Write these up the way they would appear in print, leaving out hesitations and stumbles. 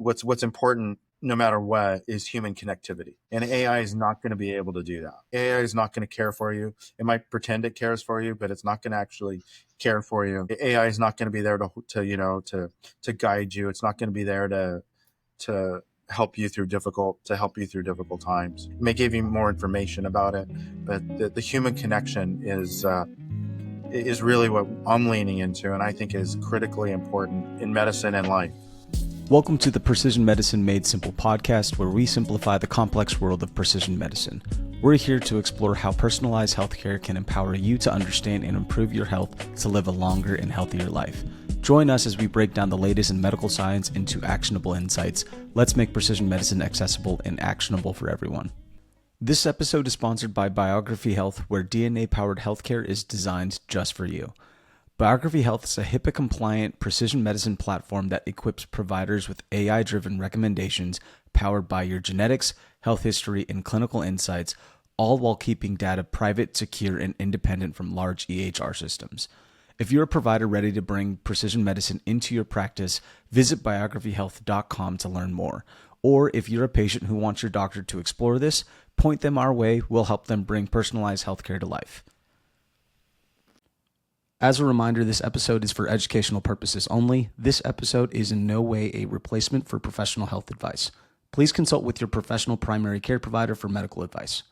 what's important no matter what is human connectivity. And AI is not going to be able to do that. AI is not going to care for you. It might pretend it cares for you, but it's not going to actually care for you. AI is not going to be there to guide you. It's not going to be there to help you through difficult times. It may give you more information about it, but the human connection is really what I'm leaning into, and I think is critically important in medicine and life. Welcome to the Precision Medicine Made Simple podcast, where we simplify the complex world of precision medicine. We're here to explore how personalized healthcare can empower you to understand and improve your health to live a longer and healthier life. Join us as we break down the latest in medical science into actionable insights. Let's make precision medicine accessible and actionable for everyone. This episode is sponsored by Biography Health, where DNA-powered healthcare is designed just for you. Biography Health is a HIPAA-compliant precision medicine platform that equips providers with AI-driven recommendations powered by your genetics, health history, and clinical insights, all while keeping data private, secure, and independent from large EHR systems. If you're a provider ready to bring precision medicine into your practice, visit biographyhealth.com to learn more. Or if you're a patient who wants your doctor to explore this, point them our way. We'll help them bring personalized healthcare to life. As a reminder, this episode is for educational purposes only. This episode is in no way a replacement for professional health advice. Please consult with your professional primary care provider for medical advice.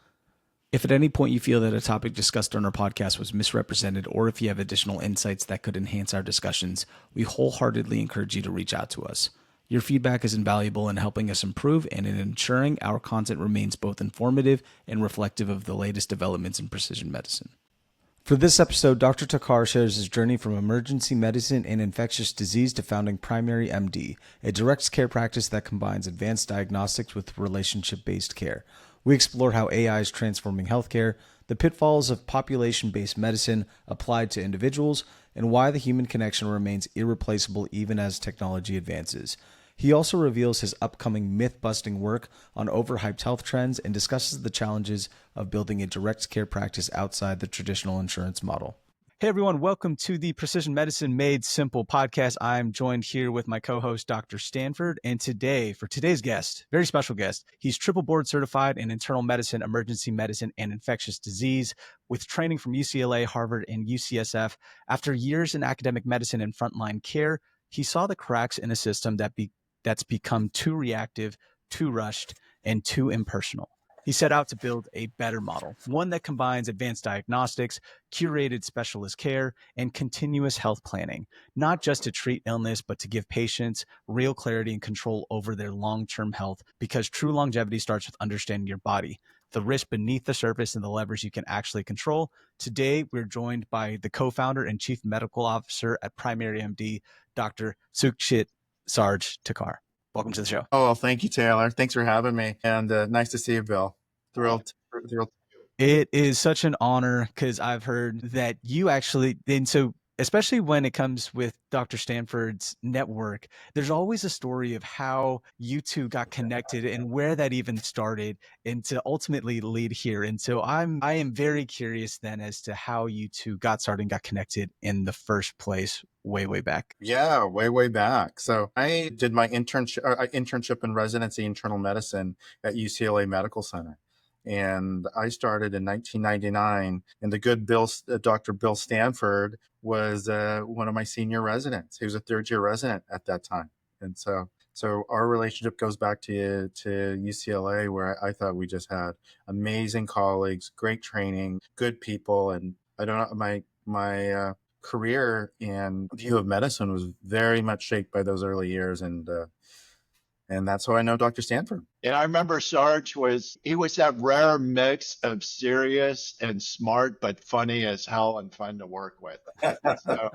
If at any point you feel that a topic discussed on our podcast was misrepresented, or if you have additional insights that could enhance our discussions, we wholeheartedly encourage you to reach out to us. Your feedback is invaluable in helping us improve and in ensuring our content remains both informative and reflective of the latest developments in precision medicine. For this episode, Dr. Takhar shares his journey from emergency medicine and infectious disease to founding Primary MD, a direct care practice that combines advanced diagnostics with relationship-based care. We explore how AI is transforming healthcare, the pitfalls of population-based medicine applied to individuals, and why the human connection remains irreplaceable even as technology advances. He also reveals his upcoming myth-busting work on overhyped health trends and discusses the challenges of building a direct care practice outside the traditional insurance model. Hey everyone, welcome to the Precision Medicine Made Simple podcast. I'm joined here with my co-host, Dr. Stanford, and today, for today's guest, very special guest, he's triple board certified in internal medicine, emergency medicine, and infectious disease with training from UCLA, Harvard, and UCSF. After years in academic medicine and frontline care, he saw the cracks in a system that's become too reactive, too rushed, and too impersonal. He set out to build a better model, one that combines advanced diagnostics, curated specialist care, and continuous health planning, not just to treat illness, but to give patients real clarity and control over their long-term health, because true longevity starts with understanding your body, the risk beneath the surface, and the levers you can actually control. Today, we're joined by the co-founder and chief medical officer at Primary MD, Dr. Sukhjit Sarge Takhar. Welcome to the show. Oh, well, thank you, Taylor. Thanks for having me. And nice to see you, Bill. Thrilled. It is such an honor because I've heard that you actually, and so especially when it comes with Dr. Stanford's network, there's always a story of how you two got connected and where that even started and to ultimately lead here. And so I am very curious then as to how you two got started and got connected in the first place way back. Yeah, way back. So I did my internship and residency in internal medicine at UCLA Medical Center. And I started in 1999, and the good Dr. Bill Stanford was one of my senior residents. He was a third-year resident at that time. And so our relationship goes back to UCLA, where I thought we just had amazing colleagues, great training, good people. And I don't know, my career and view of medicine was very much shaped by those early years. And that's how I know Dr. Stanford. And I remember Sarge was that rare mix of serious and smart, but funny as hell and fun to work with. So,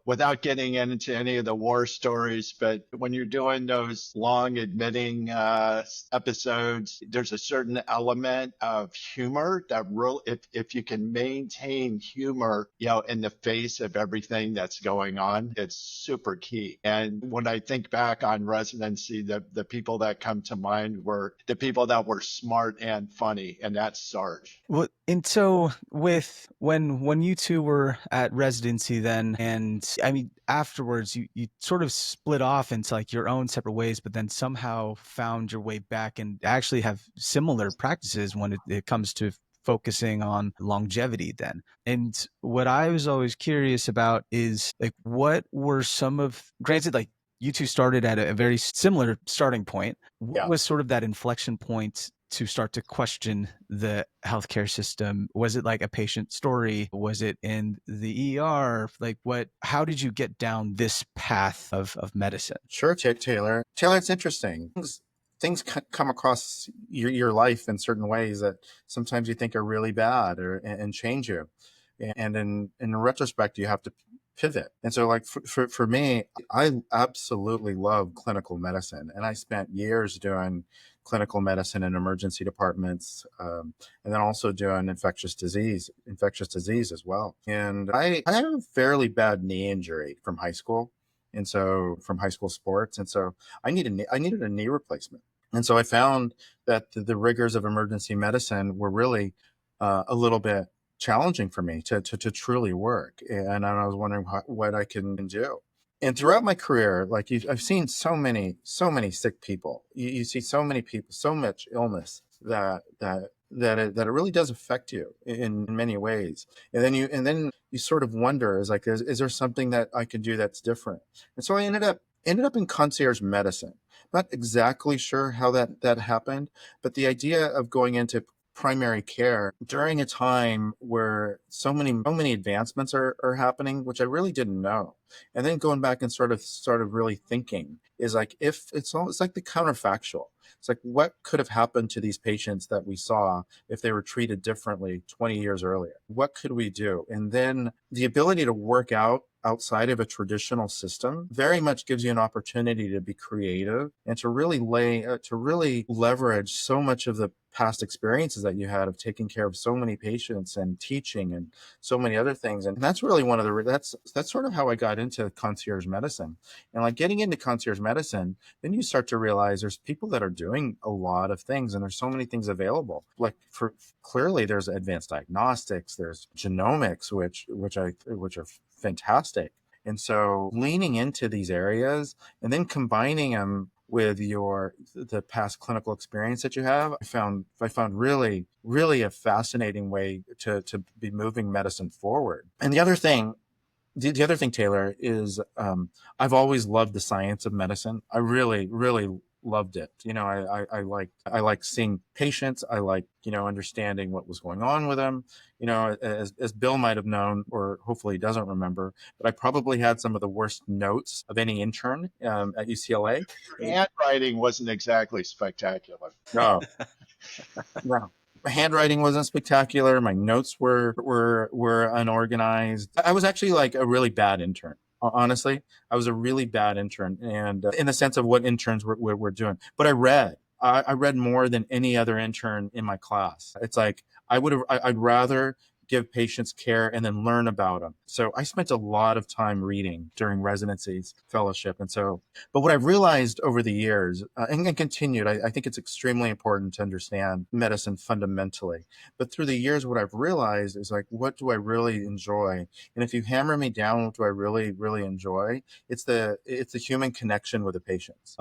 without getting into any of the war stories, but when you're doing those long admitting episodes, there's a certain element of humor that if you can maintain humor, in the face of everything that's going on, it's super key. And when I think back on residency, the people that come to mind were the people that were smart and funny, and that's Sarge. Well, and so when you two were at residency then, And I mean, afterwards, you sort of split off into like your own separate ways, but then somehow found your way back and actually have similar practices when it comes to focusing on longevity then. And what I was always curious about is like, what were some of, granted, like you two started at a very similar starting point. What Yeah. was sort of that inflection point to start to question the healthcare system? Was it like a patient story? Was it in the ER? Like how did you get down this path of medicine? Sure, Taylor. Taylor, it's interesting. Things come across your life in certain ways that sometimes you think are really bad and change you. And in retrospect, you have to pivot. And so like for me, I absolutely love clinical medicine. And I spent years doing clinical medicine in emergency departments, and then also doing infectious disease as well. And I had a fairly bad knee injury from high school. And so from high school sports. And so I needed a knee replacement. And so I found that the rigors of emergency medicine were really a little bit challenging for me to truly work. And I was wondering what I can do. And throughout my career, like I've seen so many sick people. You see so many people, so much illness that it really does affect you in many ways. And then you sort of wonder, is there something that I can do that's different? And so I ended up in concierge medicine. Not exactly sure how that happened, but the idea of going into primary care during a time where so many advancements are happening, which I really didn't know. And then going back and sort of really thinking is like, if it's like the counterfactual. It's like, what could have happened to these patients that we saw if they were treated differently 20 years earlier? What could we do? And then the ability to work outside of a traditional system very much gives you an opportunity to be creative and to really leverage so much of the past experiences that you had of taking care of so many patients and teaching and so many other things. And that's really that's sort of how I got into concierge medicine. And like getting into concierge medicine, then you start to realize there's people that are doing a lot of things and there's so many things available. Like clearly there's advanced diagnostics, there's genomics, which are fantastic. And so leaning into these areas and then combining them with the past clinical experience that you have, I found really, really a fascinating way to be moving medicine forward. And the other thing, Taylor, is I've always loved the science of medicine. I really, really loved it. I like seeing patients. I like, understanding what was going on with them. As Bill might have known, or hopefully he doesn't remember, but I probably had some of the worst notes of any intern at UCLA. Your handwriting wasn't exactly spectacular. No, no. My handwriting wasn't spectacular. My notes were unorganized. I was actually like a really bad intern. Honestly, I was a really bad intern, and in the sense of what interns were doing. But I read more than any other intern in my class. It's like I'd rather give patients care and then learn about them. So I spent a lot of time reading during residencies, fellowship, and so. But what I've realized over the years, and continued, I think it's extremely important to understand medicine fundamentally. But through the years, what I've realized is like, what do I really enjoy? And if you hammer me down, what do I really, really enjoy? It's the human connection with the patients.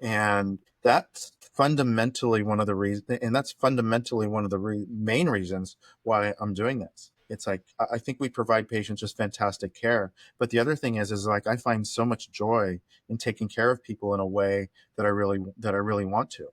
And that's fundamentally one of the reasons, and that's fundamentally one of the main reasons why I'm doing this. It's like, I think we provide patients just fantastic care. But the other thing is like, I find so much joy in taking care of people in a way that I really want to.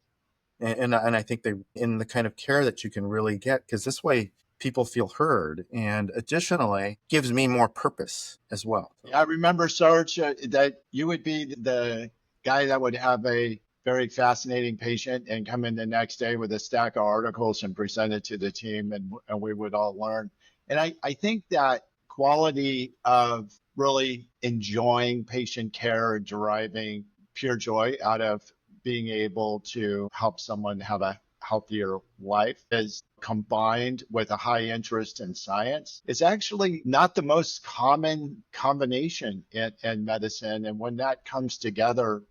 And I think in the kind of care that you can really get, because this way people feel heard, and additionally gives me more purpose as well. I remember, Sarge, that you would be the guy that would have a very fascinating patient and come in the next day with a stack of articles and present it to the team, and we would all learn. And I think that quality of really enjoying patient care and deriving pure joy out of being able to help someone have a healthier life is combined with a high interest in science is actually not the most common combination in medicine. And when that comes together,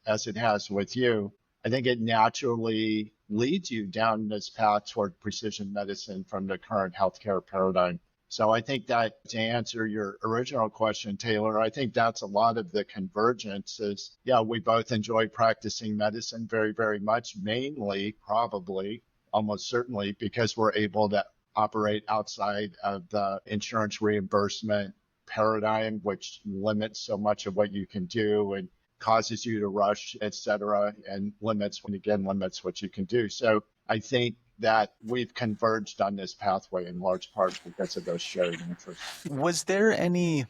as it has with you, I think it naturally leads you down this path toward precision medicine from the current healthcare paradigm. So I think that to answer your original question, Taylor, I think that's a lot of the convergence is, yeah, we both enjoy practicing medicine very, very much, mainly, probably, almost certainly, because we're able to operate outside of the insurance reimbursement paradigm, which limits so much of what you can do and causes you to rush, et cetera, and limits, when again, limits what you can do. So I think that we've converged on this pathway in large part because of those shared interests. Was there any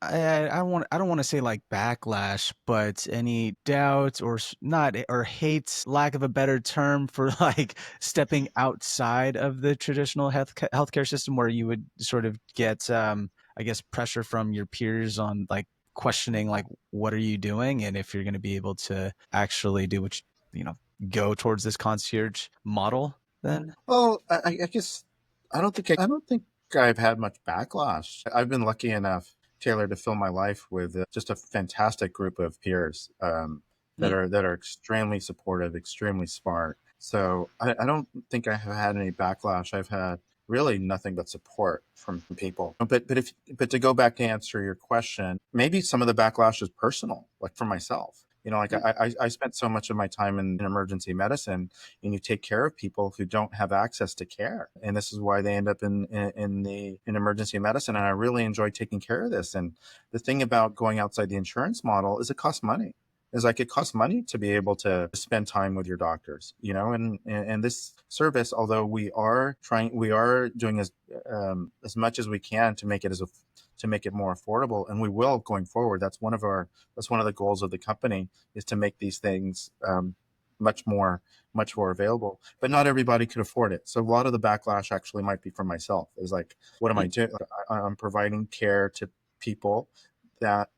I don't want to say like backlash, but any doubt or not or hate, lack of a better term, for like stepping outside of the traditional healthcare system, where you would sort of get I guess pressure from your peers on like questioning like what are you doing, and if you're going to be able to actually do what you know go towards this concierge model then? Well, I guess I don't think I've had much backlash. I've been lucky enough, Taylor, to fill my life with just a fantastic group of peers that are extremely supportive, extremely smart. So I don't think I have had any backlash. I've had really nothing but support from people. But to go back to answer your question, maybe some of the backlash is personal, like for myself. You know, like I spent so much of my time in emergency medicine, and you take care of people who don't have access to care, and this is why they end up in emergency medicine. And I really enjoy taking care of this. And the thing about going outside the insurance model is it costs money. It's like it costs money to be able to spend time with your doctors, you know. And this service, although we are doing as much as we can to make it to make it more affordable, and we will going forward. That's one of the goals of the company, is to make these things much more available. But not everybody could afford it. So a lot of the backlash actually might be from myself. Is like, what am I doing? I'm providing care to people that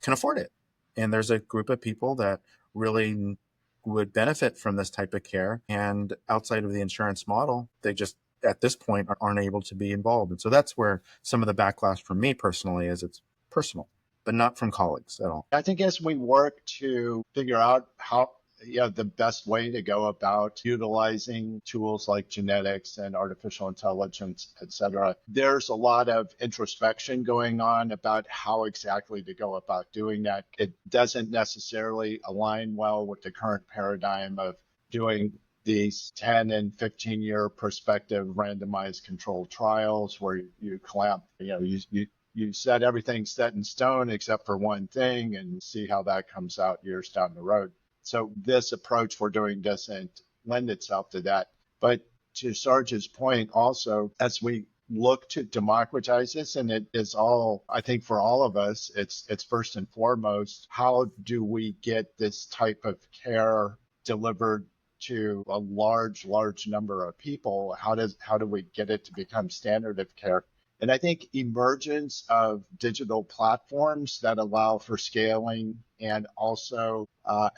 can afford it, and there's a group of people that really would benefit from this type of care, and outside of the insurance model, they just at this point aren't able to be involved. And so that's where some of the backlash from me personally is. It's personal, but not from colleagues at all. I think as we work to figure out how, the best way to go about utilizing tools like genetics and artificial intelligence, et cetera, there's a lot of introspection going on about how exactly to go about doing that. It doesn't necessarily align well with the current paradigm of doing these 10 and 15-year prospective randomized controlled trials where you clamp, you set everything set in stone except for one thing and see how that comes out years down the road. So this approach we're doing doesn't lend itself to that. But to Sarge's point also, as we look to democratize this, and it is all, I think for all of us, it's first and foremost, how do we get this type of care delivered to a large number of people? How do we get it to become standard of care? And I think emergence of digital platforms that allow for scaling, and also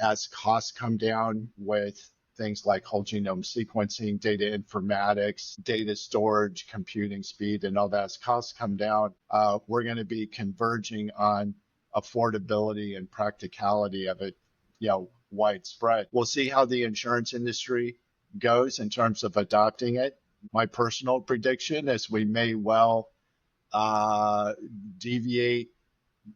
as costs come down with things like whole genome sequencing, data informatics, data storage, computing speed, and all that, as costs come down, we're going to be converging on affordability and practicality of it, widespread. We'll see how the insurance industry goes in terms of adopting it. My personal prediction is we may well deviate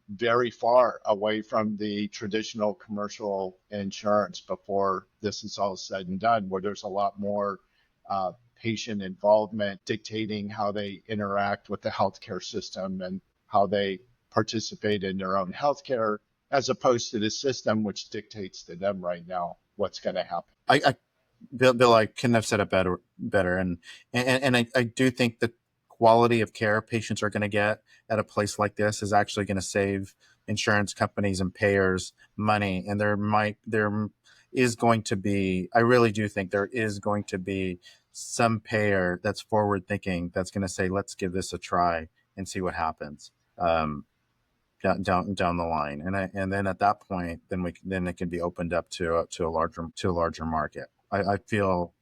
very far away from the traditional commercial insurance before this is all said and done, where there's a lot more patient involvement dictating how they interact with the healthcare system and how they participate in their own healthcare, as opposed to the system which dictates to them right now what's going to happen. Bill, I couldn't have said it better. And I do think the quality of care patients are going to get at a place like this is actually going to save insurance companies and payers money. And there is going to be, I really do think there is going to be some payer that's forward thinking, that's going to say, let's give this a try and see what happens down the line. And then at that point, then it can be opened up to a larger market. I feel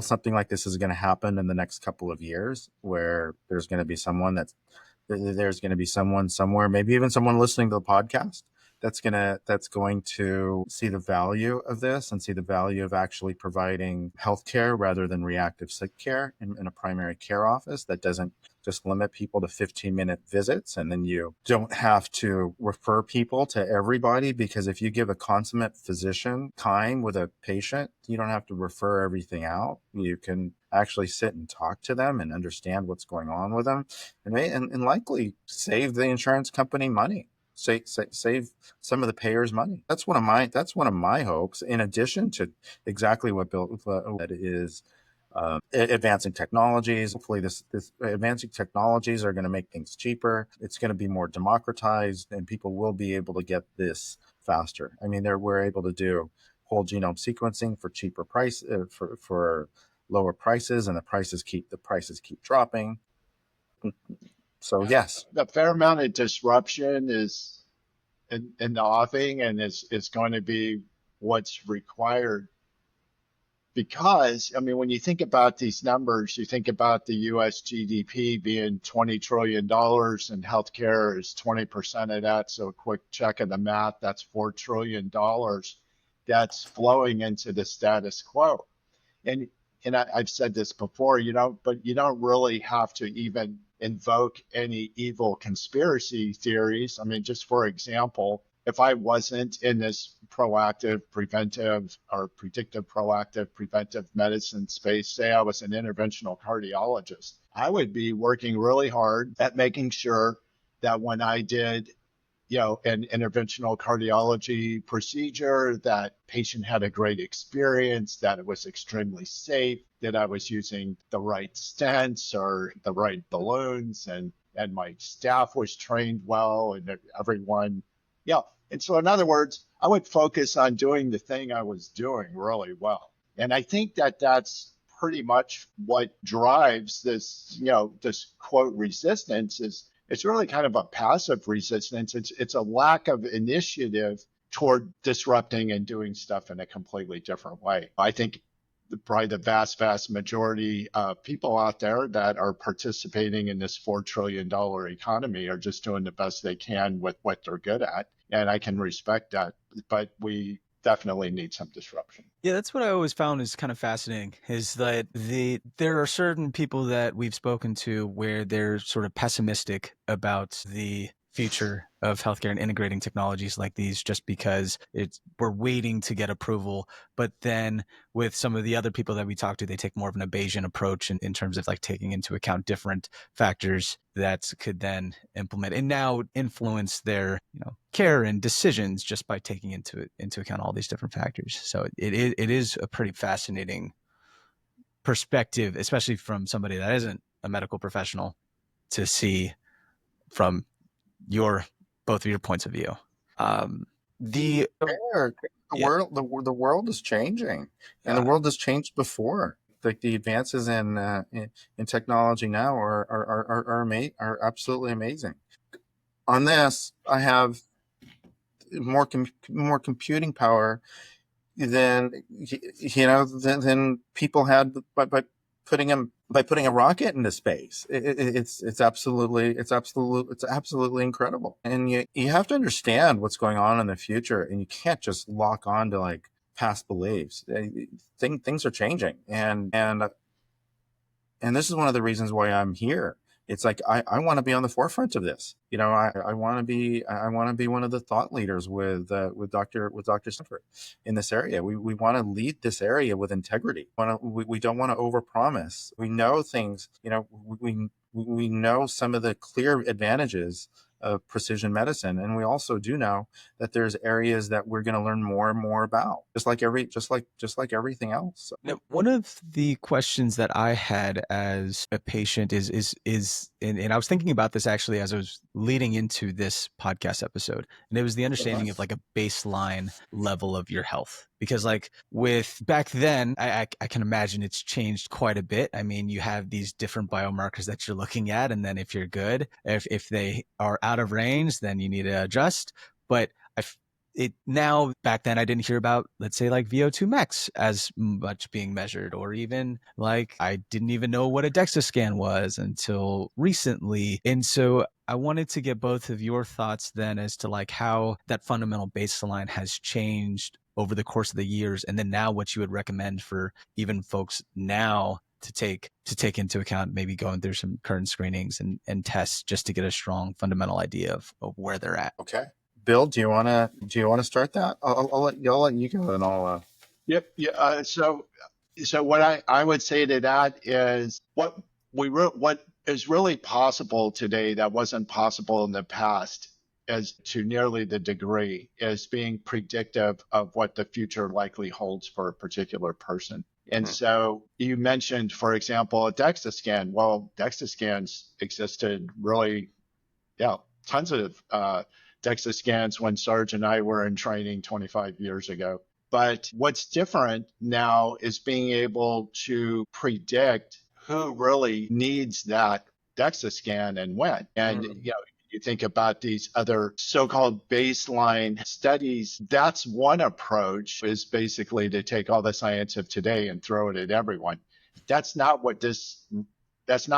something like this is going to happen in the next couple of years, where there's going to be someone somewhere, maybe even someone listening to the podcast, that's going to see the value of this and see the value of actually providing healthcare rather than reactive sick care in a primary care office that doesn't just limit people to 15-minute visits, and then you don't have to refer people to everybody, because if you give a consummate physician time with a patient, you don't have to refer everything out. You can actually sit and talk to them and understand what's going on with them, and likely save the insurance company money. Save some of the payers money. That's one of my hopes, in addition to exactly what Bill that is advancing technologies. Hopefully this advancing technologies are going to make things cheaper. It's going to be more democratized, and people will be able to get this faster. I mean, we're able to do whole genome sequencing for cheaper price, for lower prices, and the prices keep dropping. So yes. A fair amount of disruption is in the offing, and is going to be what's required. Because, I mean, when you think about these numbers, you think about the US GDP being $20 trillion and healthcare is 20% of that. So a quick check of the math, that's $4 trillion that's flowing into the status quo. And I've said this before, but you don't really have to even invoke any evil conspiracy theories. I mean, just for example, if I wasn't in this proactive, preventive, or predictive, proactive, preventive medicine space, say I was an interventional cardiologist, I would be working really hard at making sure that when I did an interventional cardiology procedure, that patient had a great experience, that it was extremely safe, that I was using the right stents or the right balloons, and my staff was trained well, and everyone, yeah. And so, in other words, I would focus on doing the thing I was doing really well. And I think that that's pretty much what drives this, this quote resistance is. It's really kind of a passive resistance. It's a lack of initiative toward disrupting and doing stuff in a completely different way. I think probably the vast majority of people out there that are participating in this $4 trillion economy are just doing the best they can with what they're good at. And I can respect that, but we definitely need some disruption. Yeah, that's what I always found is kind of fascinating, is that there are certain people that we've spoken to where they're sort of pessimistic about the future of healthcare and integrating technologies like these just because we're waiting to get approval. But then with some of the other people that we talk to, they take more of an Bayesian approach in terms of like taking into account different factors that could then implement and now influence their care and decisions just by taking into account all these different factors. So it is a pretty fascinating perspective, especially from somebody that isn't a medical professional, to see from both of your points of view. The world is changing, and the world has changed before. Like the advances in technology now are absolutely amazing. On this, I have more computing power than people had by putting a rocket into space. It's absolutely incredible. And you have to understand what's going on in the future, and you can't just lock on to like past beliefs. Things are changing, and this is one of the reasons why I'm here. It's like I want to be on the forefront of this. I want to be one of the thought leaders with Dr. Stanford in this area. We want to lead this area with integrity. We don't want to overpromise. We know things. We know some of the clear advantages of precision medicine, and we also do know that there's areas that we're going to learn more and more about, just like everything else. Now, one of the questions that I had as a patient is and I was thinking about this actually as I was leading into this podcast episode, and it was the understanding of like a baseline level of your health. Because like with back then, I can imagine it's changed quite a bit. I mean, you have these different biomarkers that you're looking at, and then if you're good, if they are out of range, then you need to adjust. But it now, back then I didn't hear about, let's say, like VO2 max as much being measured, or even like I didn't even know what a DEXA scan was until recently. And so I wanted to get both of your thoughts then as to like how that fundamental baseline has changed over the course of the years, and then now what you would recommend for even folks now to take into account, maybe going through some current screenings and tests just to get a strong fundamental idea of where they're at. Okay. Bill, do you want to start that? I'll let you go, and I'll. Yep. Yeah. So what I would say to that is what is really possible today that wasn't possible in the past, as to nearly the degree, is being predictive of what the future likely holds for a particular person. And so you mentioned, for example, a DEXA scan. Well, DEXA scans existed really, yeah, tons of DEXA scans when Sarge and I were in training 25 years ago. But what's different now is being able to predict who really needs that DEXA scan and when. And you think about these other so-called baseline studies, that's one approach, is basically to take all the science of today and throw it at everyone. That's not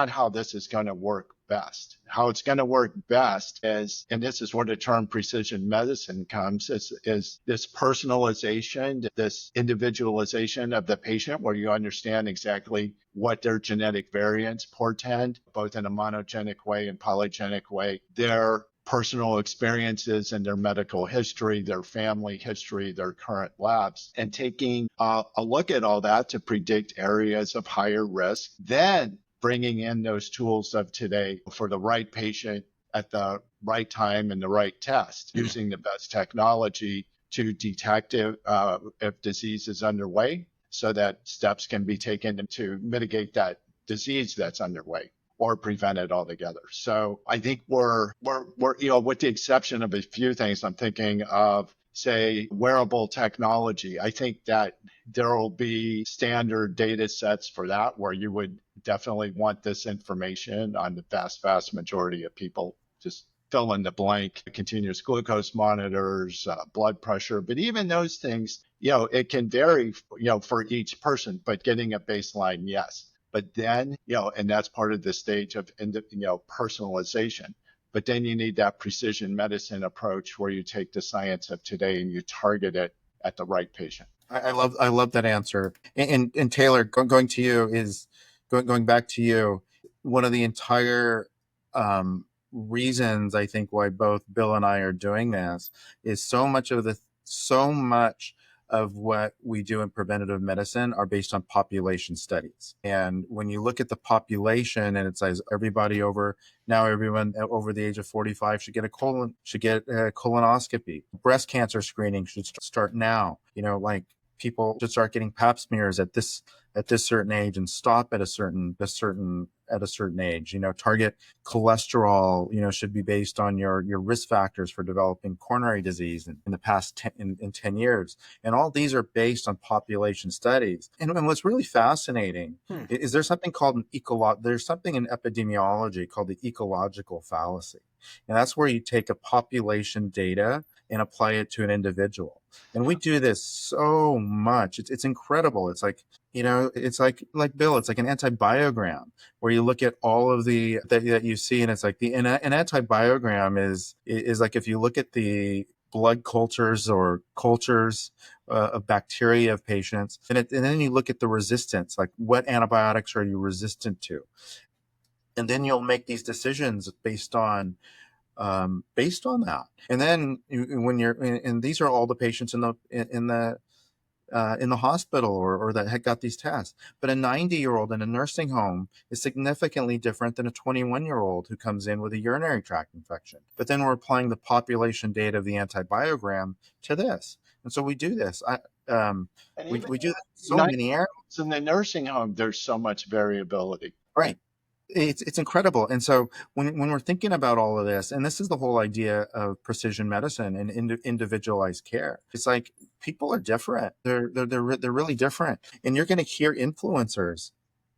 how this is going to work best. How it's going to work best is, and this is where the term precision medicine comes, is this personalization, this individualization of the patient, where you understand exactly what their genetic variants portend, both in a monogenic way and polygenic way, their personal experiences and their medical history, their family history, their current labs, and taking a look at all that to predict areas of higher risk, then bringing in those tools of today for the right patient at the right time and the right test, using the best technology to detect if disease is underway, so that steps can be taken to mitigate that disease that's underway or prevent it altogether. So I think we're with the exception of a few things, I'm thinking of, say, wearable technology. I think that there will be standard data sets for that, where you would definitely want this information on the vast majority of people. Just fill in the blank, continuous glucose monitors, blood pressure. But even those things, it can vary, for each person, but getting a baseline, yes. But then, and that's part of the stage of, personalization. But then you need that precision medicine approach, where you take the science of today and you target it at the right patient. I love that answer. And Taylor, going to you is going back to you. One of the entire reasons I think why both Bill and I are doing this is so much of what we do in preventative medicine are based on population studies. And when you look at the population, and it says everyone over the age of 45 should get a colonoscopy. Breast cancer screening should start now. Like, people should start getting pap smears at this certain age and stop at a certain age. Target cholesterol, should be based on your risk factors for developing coronary disease in the past 10 years. And all these are based on population studies. And what's really fascinating is there's something in epidemiology called the ecological fallacy. And that's where you take a population data and apply it to an individual. And we do this so much. It's incredible. It's like, it's like Bill, it's like an antibiogram, where you look at all of the that you see, and it's like an antibiogram is like, if you look at the blood cultures or cultures of bacteria of patients, and then you look at the resistance, like what antibiotics are you resistant to, and then you'll make these decisions based on that. And then when and these are all the patients in the hospital or that had got these tests. But a 90-year-old in a nursing home is significantly different than a 21-year-old who comes in with a urinary tract infection. But then we're applying the population data of the antibiogram to this. And so we do this. We do that in so many areas. In the nursing home, there's so much variability. Right. It's incredible. And so when we're thinking about all of this, and this is the whole idea of precision medicine and individualized care, it's like people are different. They're really different. And you're going to hear influencers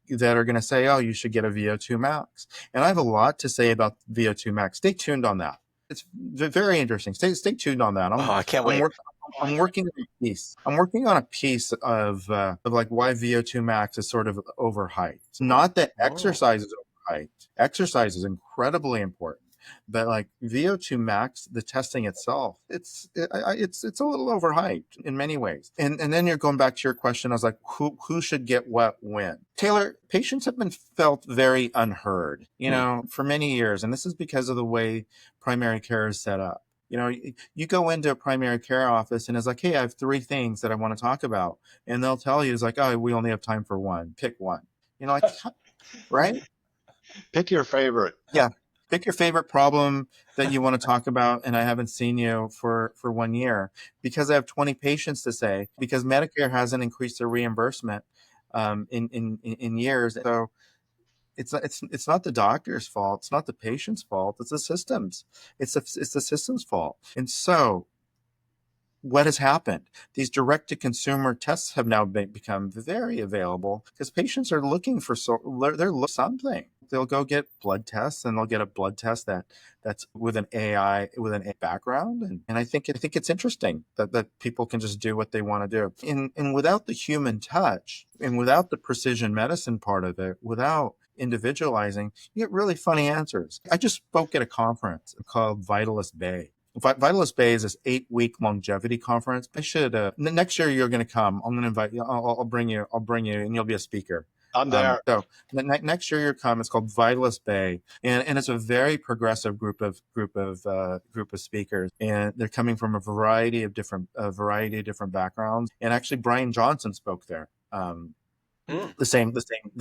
that are going to say, oh, you should get a VO2 max. And I have a lot to say about VO2 max. Stay tuned on that. It's very interesting. Stay tuned on that. Oh, I can't I'm wait. working. I'm working on a piece. I'm working on a piece of like why VO2 max is sort of overhyped. It's not that Oh. exercise is overhyped. Exercise is incredibly important, but like VO2 max, the testing itself, it's a little overhyped in many ways. And then you're going back to your question. I was like, who should get what when? Taylor, patients have been felt very unheard, for many years, and this is because of the way primary care is set up. You go into a primary care office and it's like, hey, I have three things that I want to talk about. And they'll tell you, it's like, oh, we only have time for one. Pick one. Like, right? Pick your favorite. Yeah. Pick your favorite problem that you want to talk about. And I haven't seen you for 1 year because I have 20 patients to say, because Medicare hasn't increased their reimbursement in years. So it's not the doctor's fault. It's not the patient's fault. It's the system's. It's the system's fault. And so what has happened? These direct to consumer tests have now become very available because patients are looking for something. They'll go get blood tests and they'll get a blood test that's with an AI with an AI background. And I think it's interesting that people can just do what they want to do. And without the human touch and without the precision medicine part of it, without individualizing, you get really funny answers. I just spoke at a conference called Vitalist Bay. Vitalist Bay is this 8-week longevity conference. I should next year you're going to come. I'm going to invite you. I'll bring you, and you'll be a speaker. I'm there. So next year you'll come. It's called Vitalist Bay, and it's a very progressive group of speakers, and they're coming from a variety of different backgrounds. And actually, Brian Johnson spoke there. The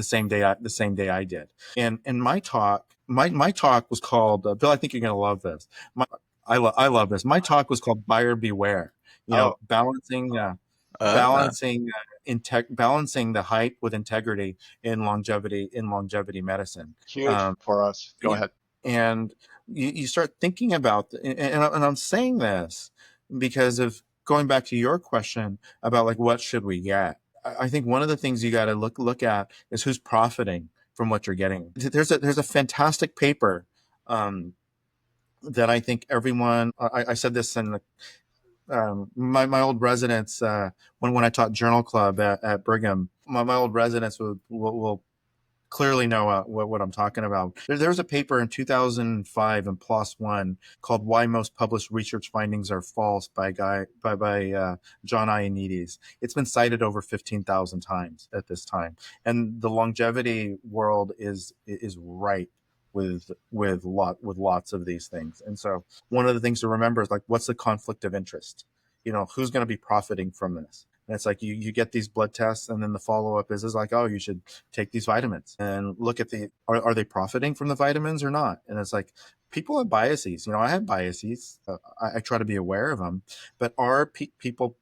same day I did. And my talk was called Bill. I think you're going to love this. I love this. My talk was called Buyer Beware. Balancing balancing the hype with integrity in longevity medicine. Huge for us. Go ahead. And you start thinking about, and I'm saying this because of going back to your question about like what should we get. I think one of the things you got to look at is who's profiting from what you're getting. There's a fantastic paper that I think everyone. I said this in my old residents when I taught Journal Club at Brigham. My old residents will clearly know what I'm talking about. There was a paper in 2005 in PLOS One called "Why Most Published Research Findings Are False" by John Ioannidis. It's been cited over 15,000 times at this time, and the longevity world is ripe with lots of these things. And so one of the things to remember is like, what's the conflict of interest? Who's going to be profiting from this? And it's like you get these blood tests, and then the follow up is like, oh, you should take these vitamins and look at are they profiting from the vitamins or not? And it's like people have biases. I have biases. I try to be aware of them, but are people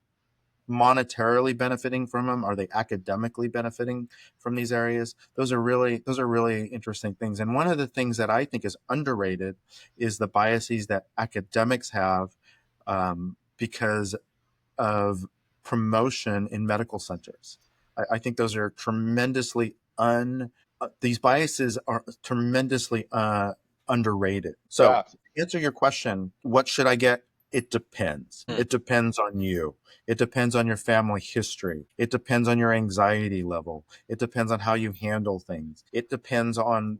monetarily benefiting from them? Are they academically benefiting from these areas? Those are really interesting things. And one of the things that I think is underrated is the biases that academics have because of promotion in medical centers. I think those are tremendously these biases are tremendously underrated. So to answer your question, what should I get? It depends. It depends on you. It depends on your family history. It depends on your anxiety level. It depends on how you handle things. It depends on,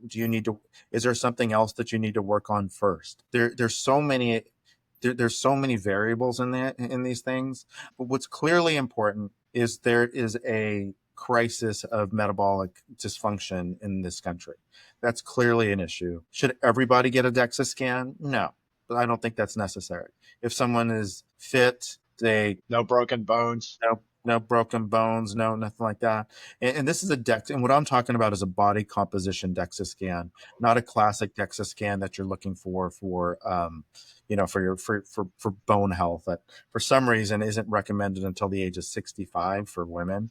is there something else that you need to work on first? There's so many variables in these things. But what's clearly important is there is a crisis of metabolic dysfunction in this country. That's clearly an issue. Should everybody get a DEXA scan? No, but I don't think that's necessary. If someone is fit, no broken bones, no broken bones, no nothing like that. And this is a DEXA, and what I'm talking about is a body composition DEXA scan, not a classic DEXA scan that you're looking for bone health, that for some reason isn't recommended until the age of 65 for women,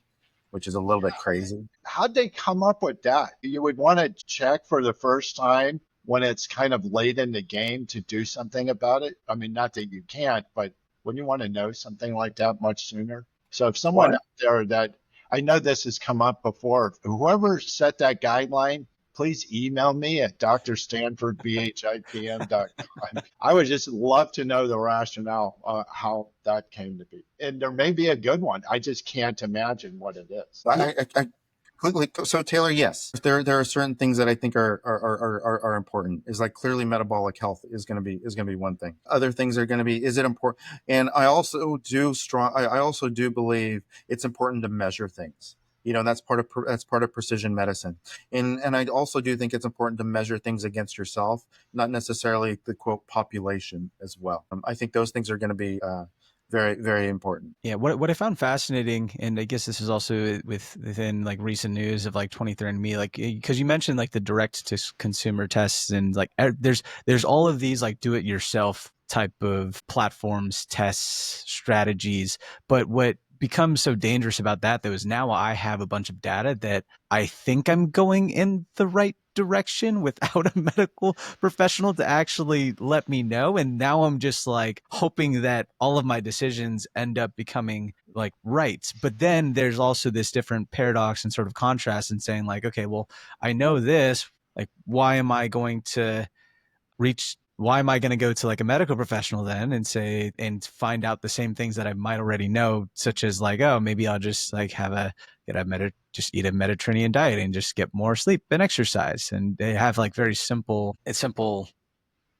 which is a little bit crazy. How'd they come up with that? You would want to check for the first time when it's kind of late in the game to do something about it. I mean, not that you can't, but wouldn't you want to know something like that much sooner? So if someone out there that, I know this has come up before, whoever set that guideline, please email me at drstanfordbhipm.com. I would just love to know the rationale, how that came to be. And there may be a good one. I just can't imagine what it is. I completely. So Taylor, yes, there are certain things that I think are important. Is like clearly metabolic health is going to be one thing. Other things are going to be, is it important? And I also do I also do believe it's important to measure things. That's part of precision medicine. And I also do think it's important to measure things against yourself, not necessarily the quote population as well. I think those things are going to be very, very important. Yeah, what I found fascinating, and I guess this is also within like recent news of like 23andMe, like because you mentioned like the direct to consumer tests, and like there's all of these like do it yourself type of platforms, tests, strategies, but what becomes so dangerous about that though is now I have a bunch of data that I think I'm going in the right direction without a medical professional to actually let me know. And now I'm just like hoping that all of my decisions end up becoming like right. But then there's also this different paradox and sort of contrast in saying like, okay, well, I know this, like, why am I going to go to like a medical professional then and say and find out the same things that I might already know, such as like, oh, maybe I'll just like just eat a Mediterranean diet and just get more sleep and exercise. And they have like very simple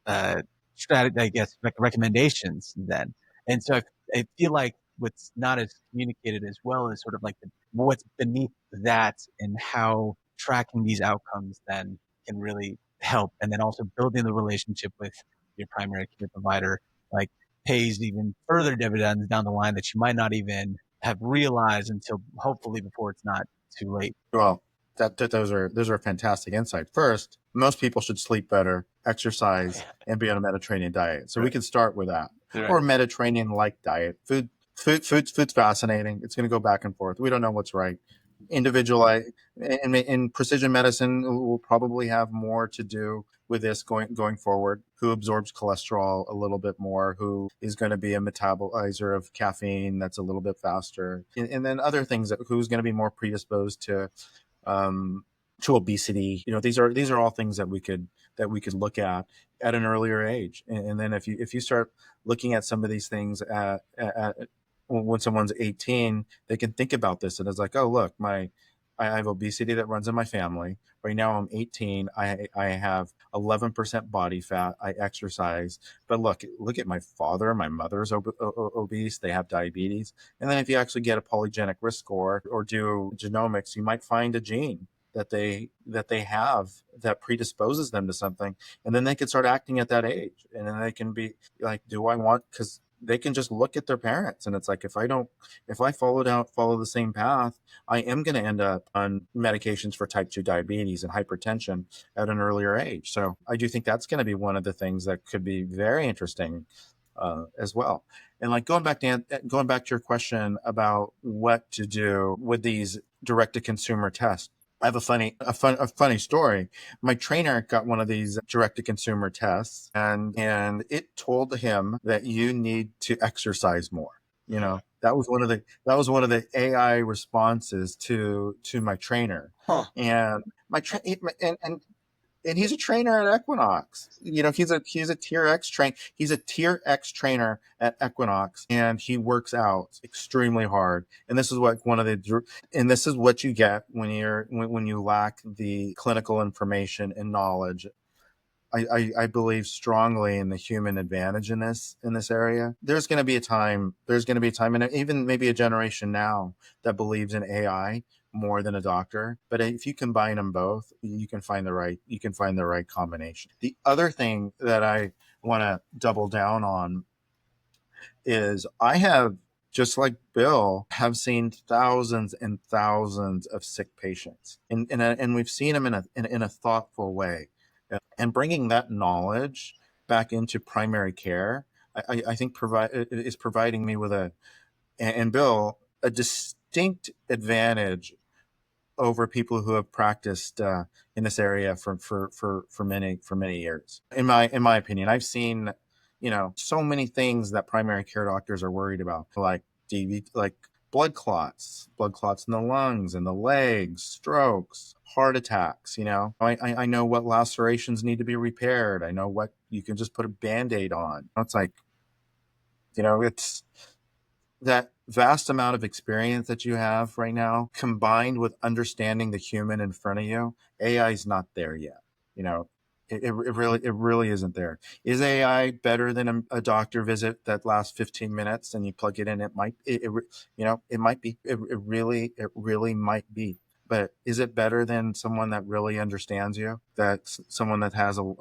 uh, strategy, I guess, recommendations then. And so I feel like what's not as communicated as well is sort of like what's beneath that and how tracking these outcomes then can really help. And then also building the relationship with your primary care provider, like pays even further dividends down the line that you might not even have realized until hopefully before it's not too late. Well, those are fantastic insight. First, most people should sleep better, exercise, and be on a Mediterranean diet. So we can start with that, or Mediterranean-like diet. Food's fascinating. It's going to go back and forth. We don't know what's right. Individualized in precision medicine will probably have more to do with this going forward. Who absorbs cholesterol a little bit more? Who is going to be a metabolizer of caffeine that's a little bit faster? And then other things who's going to be more predisposed um, to obesity. These are all things that we could look at an earlier age. And then if you start looking at some of these things at when someone's 18, they can think about this. And it's like, oh, look, I have obesity that runs in my family. Right now I'm 18. I have 11% body fat. I exercise. But look at my father. My mother's obese. They have diabetes. And then if you actually get a polygenic risk score or do genomics, you might find a gene that they have that predisposes them to something. And then they can start acting at that age. And then they can be like, do I want, because they can just look at their parents, and it's like, if I follow the same path, I am going to end up on medications for type 2 diabetes and hypertension at an earlier age. So I do think that's going to be one of the things that could be very interesting as well. And like going back to your question about what to do with these direct to consumer tests. I have a funny story. My trainer got one of these direct to consumer tests, and it told him that you need to exercise more. That was one of the AI responses to my trainer. Huh. And my and he's a trainer at Equinox. He's a tier X trainer at Equinox, and he works out extremely hard. And this is what you get when you lack the clinical information and knowledge. I believe strongly in the human advantage in this area. There's going to be a time, and even maybe a generation now that believes in AI more than a doctor. But if you combine them both, you can find the right combination. The other thing that I want to double down on is I have, just like Bill, have seen thousands and thousands of sick patients, and we've seen them in a thoughtful way. And bringing that knowledge back into primary care, I think is providing me with and Bill, a distinct advantage over people who have practiced in this area for many years. In my opinion, I've seen so many things that primary care doctors are worried about, like blood clots in the lungs, in the legs, strokes, heart attacks. I know what lacerations need to be repaired. I know what you can just put a Band-Aid on. It's like, it's that vast amount of experience that you have right now, combined with understanding the human in front of you. AI is not there yet. It really isn't there. Is AI better than a doctor visit that lasts 15 minutes and you plug it in? It might. It might be. It really might be. But is it better than someone that really understands you? That's someone that has a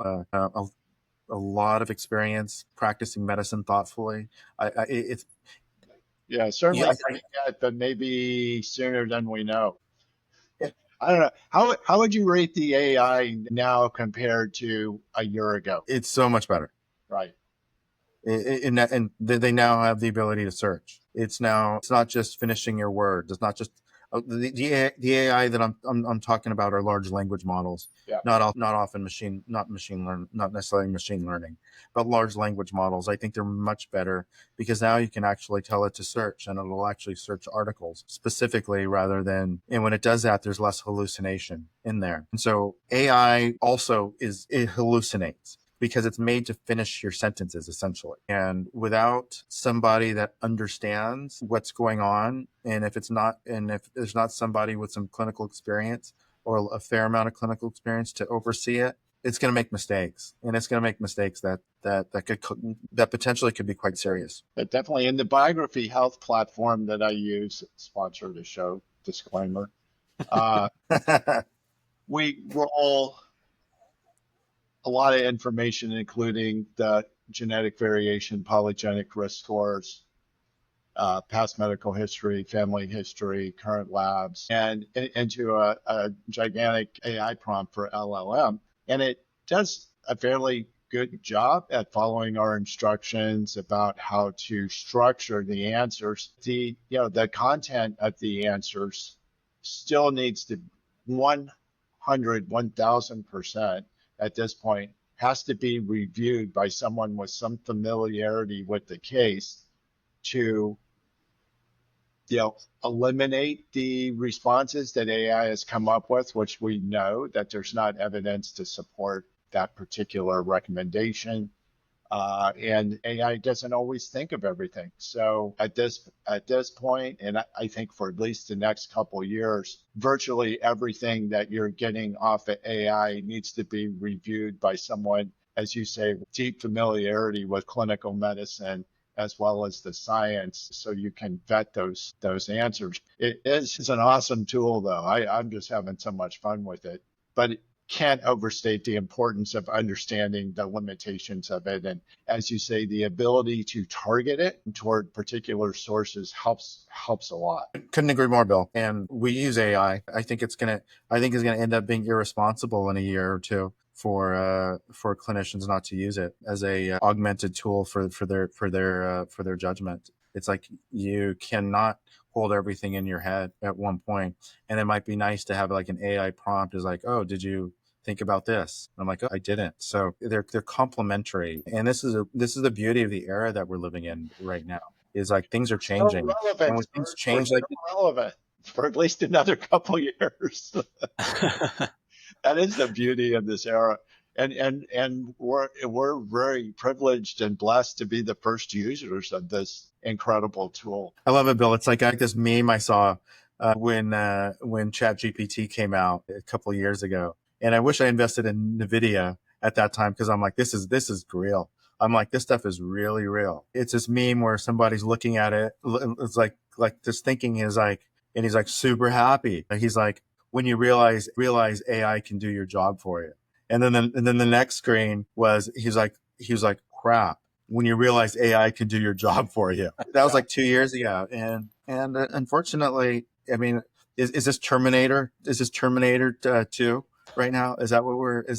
lot of experience practicing medicine thoughtfully. It's Yeah, yeah. certainly not yet, but maybe sooner than we know. Yeah, I don't know. How would you rate the AI now compared to a year ago? it's so much better. Right. And they now have the ability to search. It's not just finishing your words. It's not just the AI that I'm talking about are large language models, Yeah. not often not necessarily machine learning, but large language models. I think they're much better because now you can actually tell it to search, and it'll actually search articles specifically and when it does that, there's less hallucination in there. And so AI also it hallucinates because it's made to finish your sentences essentially. And without somebody that understands what's going on, and if there's not somebody with some clinical experience or a fair amount of clinical experience to oversee it, it's going to make mistakes, and it's going to make mistakes that potentially could be quite serious. But definitely in the biography health platform that I use, sponsor the show, disclaimer, uh, we roll a lot of information, including the genetic variation, polygenic risk scores, past medical history, family history, current labs, and into a gigantic AI prompt for LLM. And it does a fairly good job at following our instructions about how to structure the answers. The content of the answers still needs to 1000% at this point has to be reviewed by someone with some familiarity with the case to eliminate the responses that AI has come up with, which we know that there's not evidence to support that particular recommendation. And AI doesn't always think of everything. So at this point, and I think for at least the next couple of years, virtually everything that you're getting off of AI needs to be reviewed by someone, as you say, with deep familiarity with clinical medicine as well as the science, so you can vet those answers. It's an awesome tool, though. I'm just having so much fun with it. But can't overstate the importance of understanding the limitations of it. And as you say, the ability to target it toward particular sources helps a lot. Couldn't agree more, Bill. And we use AI. I think it's gonna end up being irresponsible in a year or two for clinicians not to use it as a augmented tool for their judgment. It's like you cannot hold everything in your head at one point, and it might be nice to have like an AI prompt is like, oh, did you think about this? And I'm like, oh, I didn't. So they're complementary, and this is the beauty of the era that we're living in right now. Is like things are Still changing, and relevant. when things We're change like still relevant for at least another couple years. That is the beauty of this era. And we're very privileged and blessed to be the first users of this incredible tool. I love it, Bill. It's like this meme I saw when ChatGPT came out a couple of years ago, and I wish I invested in NVIDIA at that time because I'm like, this is real. I'm like, this stuff is really real. It's this meme where somebody's looking at it. It's like this thinking is like, and he's like super happy. He's like, when you realize AI can do your job for you, and then the next screen was he was like, crap, when you realize AI can do your job for you. That was like 2 years ago, and unfortunately, I mean, is this Terminator? Is this Terminator 2 right now? Is that what we're? I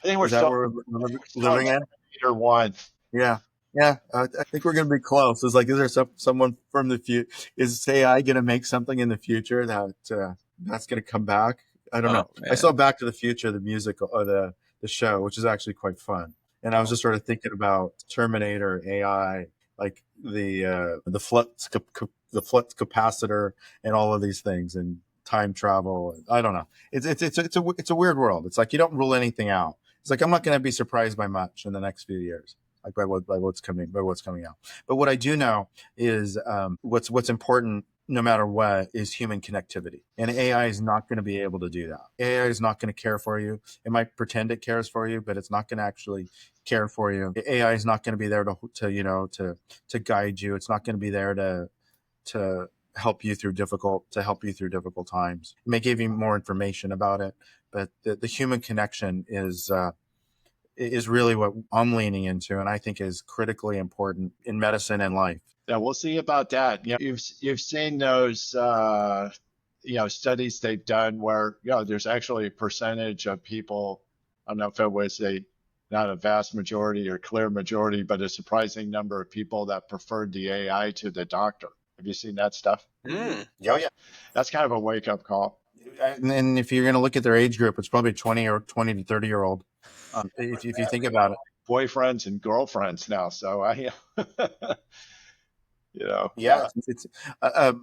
think we're Is that still where we're on living in? Terminator 1. Yeah. Yeah, I think we're going to be close. It's like, is there someone from the future? Is AI going to make something in the future that's going to come back? I don't know. I saw Back to the Future, the musical, or the show, which is actually quite fun. And I was just sort of thinking about Terminator, AI, like the flux capacitor and all of these things and time travel. I don't know. It's a weird world. It's like you don't rule anything out. It's like I'm not going to be surprised by much in the next few years, like by what's coming out. But what I do know is what's important no matter what is human connectivity, and AI is not going to be able to do that. AI is not going to care for you. It might pretend it cares for you, but it's not going to actually care for you. AI is not going to be there to guide you. It's not going to be there to help you through difficult times. It may give you more information about it, but the human connection is really what I'm leaning into, and I think is critically important in medicine and life. Yeah, we'll see about that. You've seen those studies they've done where there's actually a percentage of people. I don't know if it was not a vast majority or clear majority, but a surprising number of people that preferred the AI to the doctor. Have you seen that stuff? Oh yeah, That's kind of a wake up call. and if you're going to look at their age group, it's probably 20 to 30-year-old. If you think about it, Boyfriends and girlfriends now. So yeah, it's a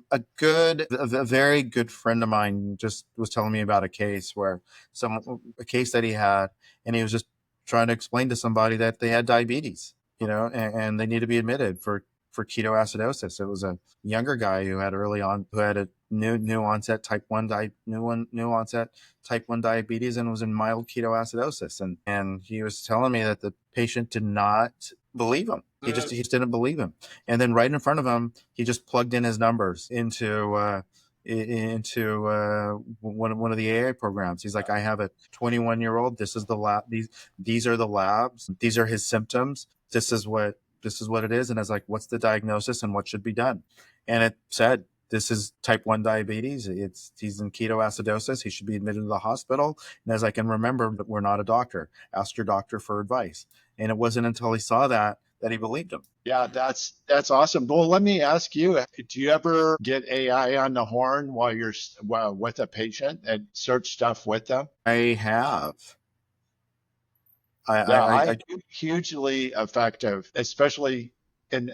very good friend of mine just was telling me about a case that he had, and he was just trying to explain to somebody that they had diabetes, and they need to be admitted for ketoacidosis. It was a younger guy who had a new onset type 1 diabetes and was in mild ketoacidosis, and he was telling me that the patient did not believe him. He just didn't believe him. And then right in front of him, he just plugged in his numbers into one of the AI programs. He's like, I have a 21-year-old. This is the lab. These are the labs. These are his symptoms. This is what it is. And I was like, what's the diagnosis and what should be done? And it said, this is type 1 diabetes. He's in ketoacidosis. He should be admitted to the hospital. And as I can remember, but we're not a doctor. Ask your doctor for advice. And it wasn't until he saw that he believed him. Yeah, that's awesome. Well, let me ask you, do you ever get AI on the horn while you're with a patient and search stuff with them? I have. I hugely effective, especially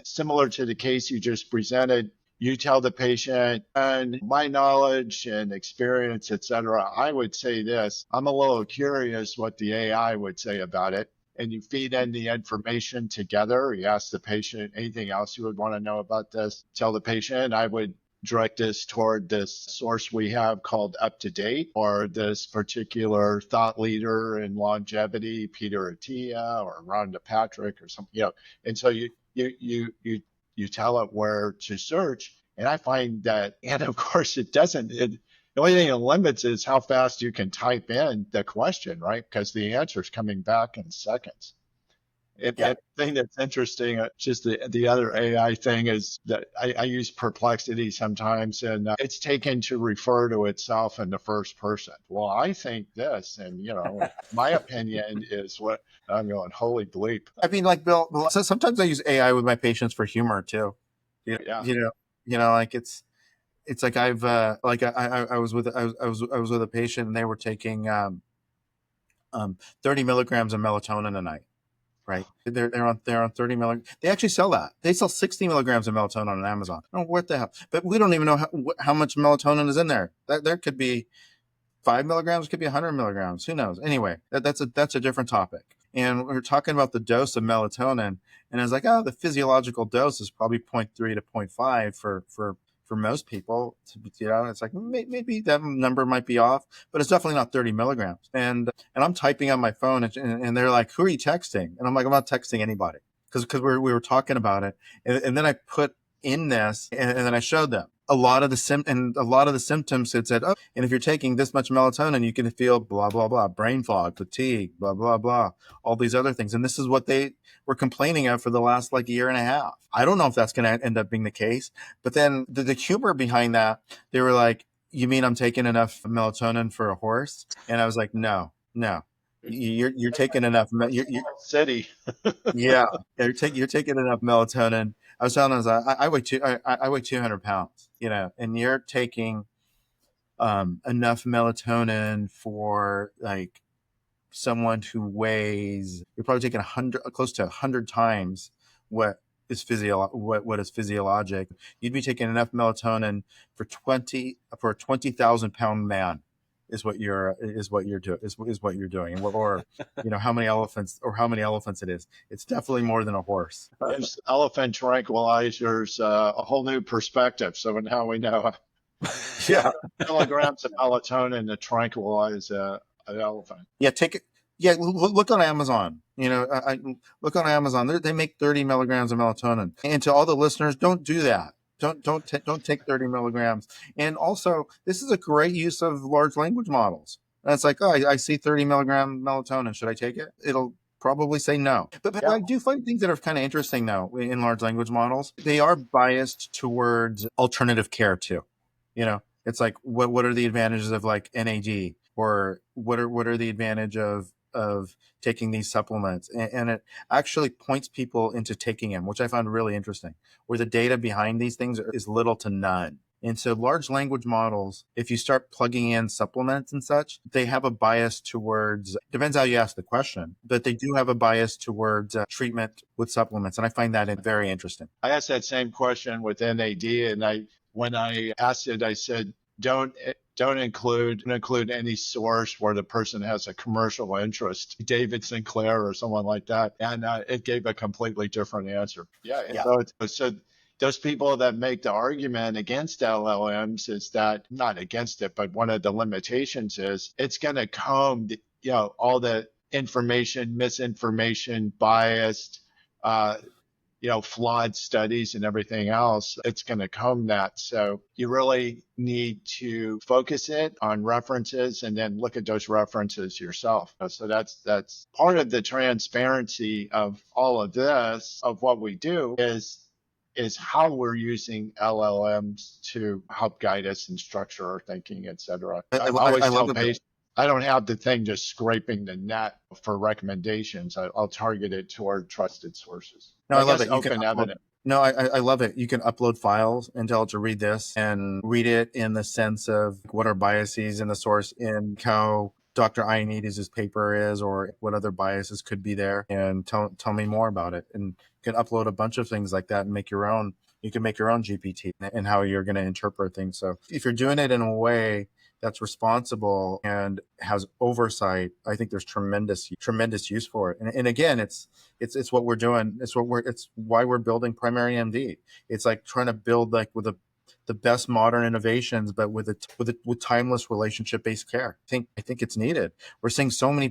similar to the case you just presented. You tell the patient, and my knowledge and experience, et cetera, I would say this. I'm a little curious what the AI would say about it. And you feed in the information together. You ask the patient anything else you would want to know about this. Tell the patient, I would direct this toward this source we have called Up to Date, or this particular thought leader in longevity, Peter Attia or Rhonda Patrick or something, And so you tell it where to search. And I find that, and of course the only thing it limits is how fast you can type in the question, right? Because the answer is coming back in seconds. And the thing that's interesting, just the other AI thing is that I use Perplexity sometimes, and it's taken to refer to itself in the first person. Well, I think this, and my opinion is what I'm going. Holy bleep! I mean, like Bill. So sometimes I use AI with my patients for humor too. Like it's like I've I was with a patient and they were taking 30 milligrams of melatonin a night. Right. They're on 30 milligrams. They actually sell that. They sell 60 milligrams of melatonin on Amazon. I don't know what the hell, but we don't even know how much melatonin is in there. There could be 5 milligrams, could be 100 milligrams. Who knows? Anyway, that's a different topic. And we were talking about the dose of melatonin, and I was like, the physiological dose is probably 0.3 to 0.5 for most people. It's like maybe that number might be off, but it's definitely not 30 milligrams. And I'm typing on my phone, and they're like, "Who are you texting?" And I'm like, "I'm not texting anybody," because we were talking about it. And then I put in this, and then I showed them a lot of the symptoms. It said, "Oh, and if you're taking this much melatonin, you can feel blah blah blah, brain fog, fatigue, blah blah blah, all these other things." And this is what they were complaining of for the last year and a half. I don't know if that's going to end up being the case, but then the humor behind that, they were like, "You mean I'm taking enough melatonin for a horse?" And I was like, "No, you're taking enough. City. Yeah, you're taking enough melatonin." I was telling them, I weigh 200 pounds, and you're taking enough melatonin for someone who weighs. You're probably taking close to 100 times what what is physiologic. You'd be taking enough melatonin for a 20,000 pound man is what you're doing is what you're doing, or how many elephants it is. It's definitely more than a horse. Gives elephant tranquilizers a whole new perspective. So now we know Yeah. milligrams of melatonin to tranquilize an elephant. Yeah, take it. Yeah, look on Amazon. I look on Amazon. They make 30 milligrams of melatonin. And to all the listeners, don't do that. Don't take 30 milligrams. And also, this is a great use of large language models. And it's like, oh, I see 30 milligram melatonin. Should I take it? It'll probably say no. But Yeah. I do find things that are kind of interesting, though, in large language models. They are biased towards alternative care, too. It's like, what are the advantages of like NAD, or what are the advantage of taking these supplements, and it actually points people into taking them, which I found really interesting, where the data behind these things is little to none. And so large language models, if you start plugging in supplements and such, they have a bias towards, depends how you ask the question, but they do have a bias towards treatment with supplements. And I find that very interesting. I asked that same question with NAD, and when I asked it, I said, don't include any source where the person has a commercial interest, David Sinclair or someone like that, and it gave a completely different answer. Yeah. So those people that make the argument against LLMs is that, not against it, but one of the limitations is it's going to comb all the information, misinformation, biased, flawed studies and everything else. It's going to comb that. So you really need to focus it on references and then look at those references yourself. So that's part of the transparency of all of this, of what we do, is how we're using LLMs to help guide us and structure our thinking, et cetera. I always tell patients, I don't have the thing just scraping the net for recommendations. I'll target it toward trusted sources. No, I love it. Open evidence. No, I love it. You can upload files and tell it to read this and read it in the sense of what are biases in the source, in how Dr. Ioannidis' paper is, or what other biases could be there, and tell me more about it. And you can upload a bunch of things like that and make your own. You can make your own GPT and how you're going to interpret things. So if you're doing it in a way that's responsible and has oversight, I think there's tremendous use for it. And again, it's what we're doing. It's why we're building Primary MD. It's like trying to build like with the best modern innovations, but with timeless relationship-based care. I think it's needed. We're seeing so many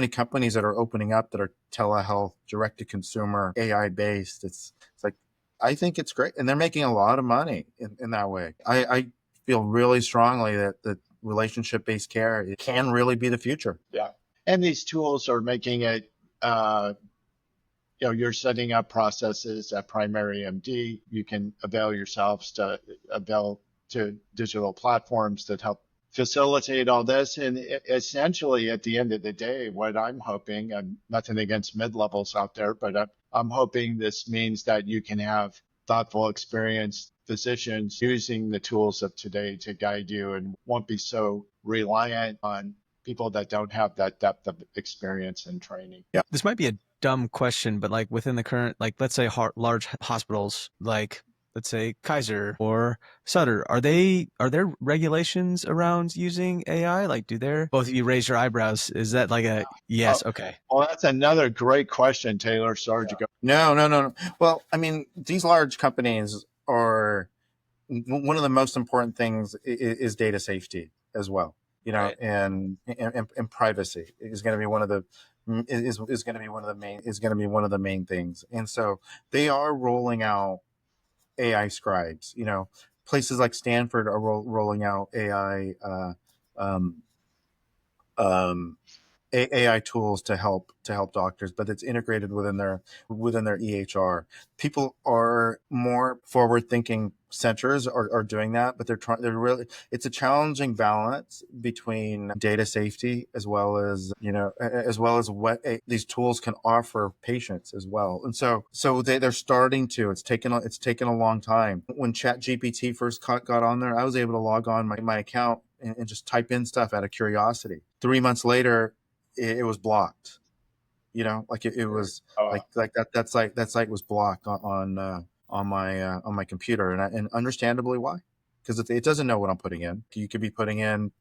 companies that are opening up that are telehealth, direct to consumer, AI based. It's like, I think it's great. And they're making a lot of money in that way. I feel really strongly that relationship-based care can really be the future. Yeah. And these tools are making it, you're setting up processes at Primary MD. You can avail yourselves to digital platforms that help facilitate all this. And essentially, at the end of the day, what I'm hoping, and nothing against mid-levels out there, but I'm hoping this means that you can have thoughtful, experienced physicians using the tools of today to guide you, and won't be so reliant on people that don't have that depth of experience and training. Yeah. This might be a dumb question, but like within the current, like let's say large hospitals, like let's say Kaiser or Sutter, are there regulations around using AI? Like, both of you raise your eyebrows? Is that like a yes? Okay. Well, that's another great question, Taylor. Sarge, go. No. Well, I mean, these large companies are, one of the most important things is data safety as well. Right. and privacy is going to be one of the main things. And so they are rolling out AI scribes. Places like Stanford are rolling out AI AI tools to help doctors, but it's integrated within their EHR. People are more forward thinking centers are doing that, but they're really, it's a challenging balance between data safety as well as what these tools can offer patients as well. And so they're starting to, it's taken a long time. When ChatGPT first got on there, I was able to log on my account and just type in stuff out of curiosity. 3 months later, it was blocked. Like it was Uh, like that site was blocked on my computer, and understandably why, because it doesn't know what I'm putting in. You could be putting in,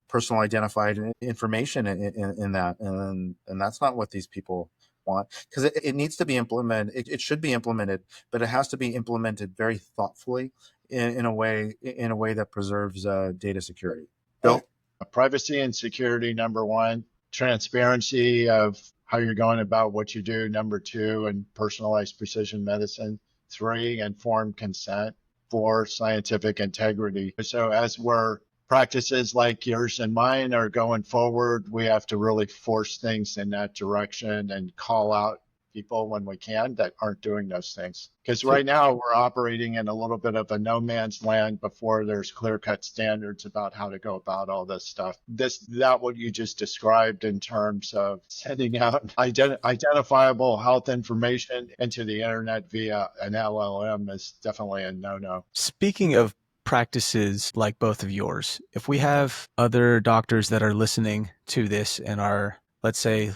personal identified information in that, and that's not what these people want, because it needs to be implemented. It should be implemented, but it has to be implemented very thoughtfully in a way that preserves data security. Bill? Privacy and security, number one. Transparency of how you're going about what you do, number two. And personalized precision medicine. Three, informed consent. Four, scientific integrity. So as we're practices like yours and mine are going forward, we have to really force things in that direction and call out people when we can that aren't doing those things. Because So right now we're operating in a little bit of a no man's land before there's clear cut standards about how to go about all this stuff. That what you just described in terms of sending out identifiable health information into the internet via an LLM is definitely a no-no. Speaking of practices like both of yours, if we have other doctors that are listening to this and are, let's say,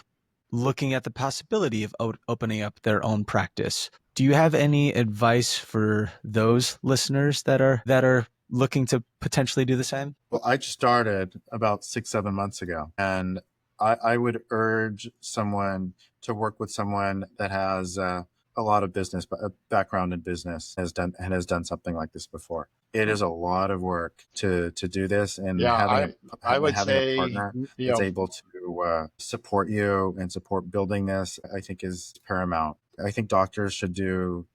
looking at the possibility of opening up their own practice, do you have any advice for those listeners that are looking to potentially do the same? Well, I just started about 6, 7 months ago, and I would urge someone to work with someone that has a lot of business background in business, has done something like this before. It is a lot of work to do this, and Yeah, I would having a say, partner that's able to support you and support building this, I think, is paramount. I think doctors should do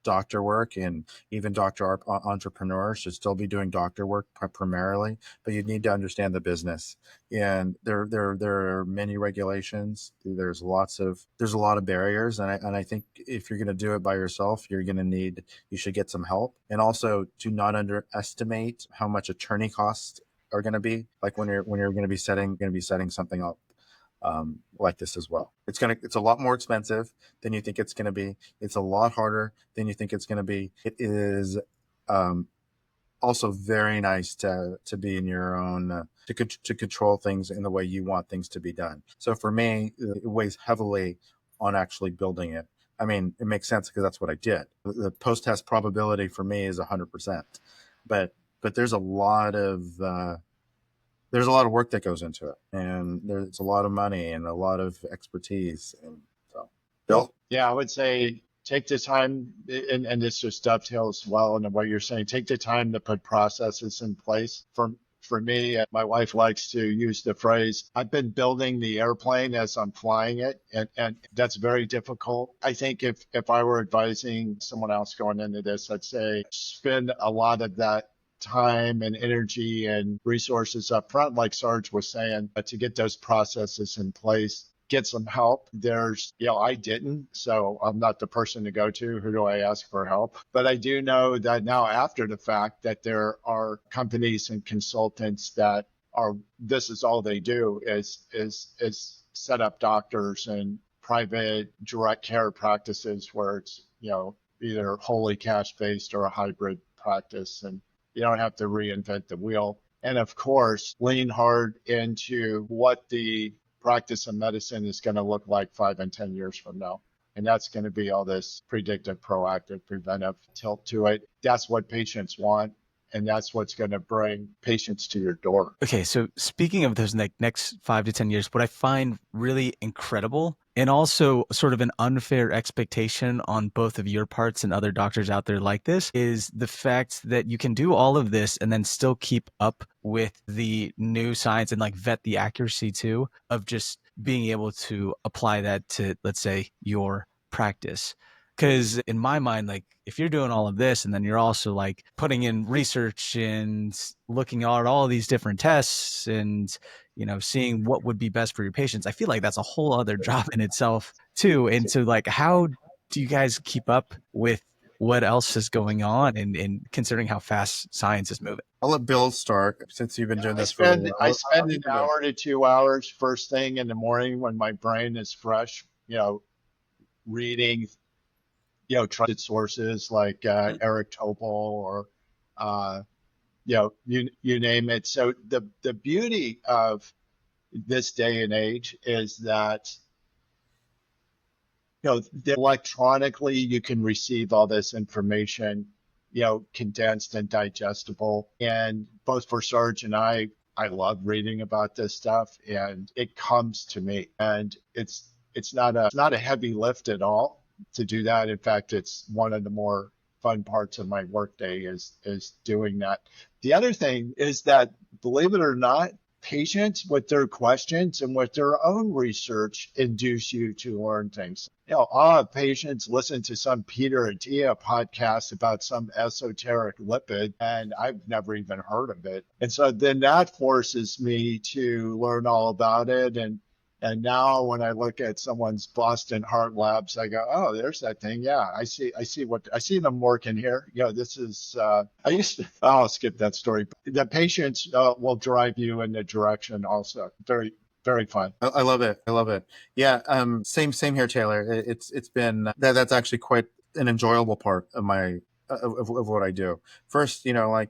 doctor work, and even entrepreneurs should still be doing doctor work primarily, but you need to understand the business. And there are many regulations. There's a lot of barriers, and I think if you're going to do it by yourself, you should get some help. And also, do not underestimate how much attorney costs are going to be, like when you're going to be setting something up like this as well. It's a lot more expensive than you think it's going to be. It's a lot harder than you think it's going to be. It is um, also very nice to be in your own to control things in the way you want things to be done. So for me, it weighs heavily on actually building it. I mean, it makes sense because that's what I did. The post test probability for me is 100%, but there's a lot of work that goes into it, and there's a lot of money and a lot of expertise. And so, Bill? yeah, I would say take the time, and this just dovetails well into what you're saying. Take the time to put processes in place. For me, my wife likes to use the phrase, I've been building the airplane as I'm flying it. And that's very difficult. I think if I were advising someone else going into this, I'd say spend a lot of that time and energy and resources up front, like Sarge was saying, to get those processes in place. Get some help. I didn't, so I'm not the person to go to. Who do I ask for help? But I do know that now, after the fact, that there are companies and consultants that this is all they do is set up doctors and private direct care practices where it's, either wholly cash based or a hybrid practice. And you don't have to reinvent the wheel. And of course, lean hard into what the practice of medicine is going to look like 5 and 10 years from now. And that's going to be all this predictive, proactive, preventive tilt to it. That's what patients want. And that's what's going to bring patients to your door. Okay, so speaking of those next 5 to 10 years, what I find really incredible and also sort of an unfair expectation on both of your parts and other doctors out there like this is the fact that you can do all of this and then still keep up with the new science and like vet the accuracy too of just being able to apply that to, let's say, your practice. Because in my mind, like if you're doing all of this and then you're also like putting in research and looking at all these different tests and, seeing what would be best for your patients, I feel like that's a whole other job in itself too. And so like, how do you guys keep up with what else is going on and considering how fast science is moving? I'll let Bill start, since you've been doing I this for a spend little I while. spend I'll an give you hour to 2 hours first thing in the morning when my brain is fresh, reading, trusted sources like Eric Topol or uh, you name it. So the beauty of this day and age is that electronically you can receive all this information, condensed and digestible. And both for Sarge and I love reading about this stuff, and it comes to me, and it's not a heavy lift at all to do that. In fact, it's one of the more fun parts of my workday is doing that. The other thing is that, believe it or not, patients with their questions and with their own research induce you to learn things. I'll have patients listen to some Peter Attia podcast about some esoteric lipid, and I've never even heard of it. And so then that forces me to learn all about it. And now when I look at someone's Boston Heart Labs, I go, oh, there's that thing. Yeah, I see them working here. This is, I'll skip that story. The patients will drive you in the direction also. Very, very fun. I love it. I love it. Yeah. Same here, Taylor. It's been that's actually quite an enjoyable part of my of what I do. First, I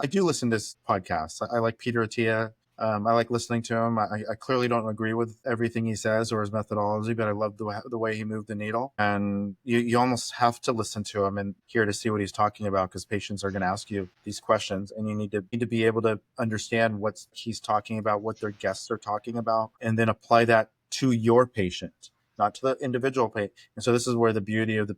do listen to podcasts. I like Peter Attia. I like listening to him. I clearly don't agree with everything he says or his methodology, but I love the way he moved the needle. And you almost have to listen to him and hear to see what he's talking about, because patients are going to ask you these questions, and you need to be able to understand what he's talking about, what their guests are talking about, and then apply that to your patient, not to the individual patient. And so this is where the beauty of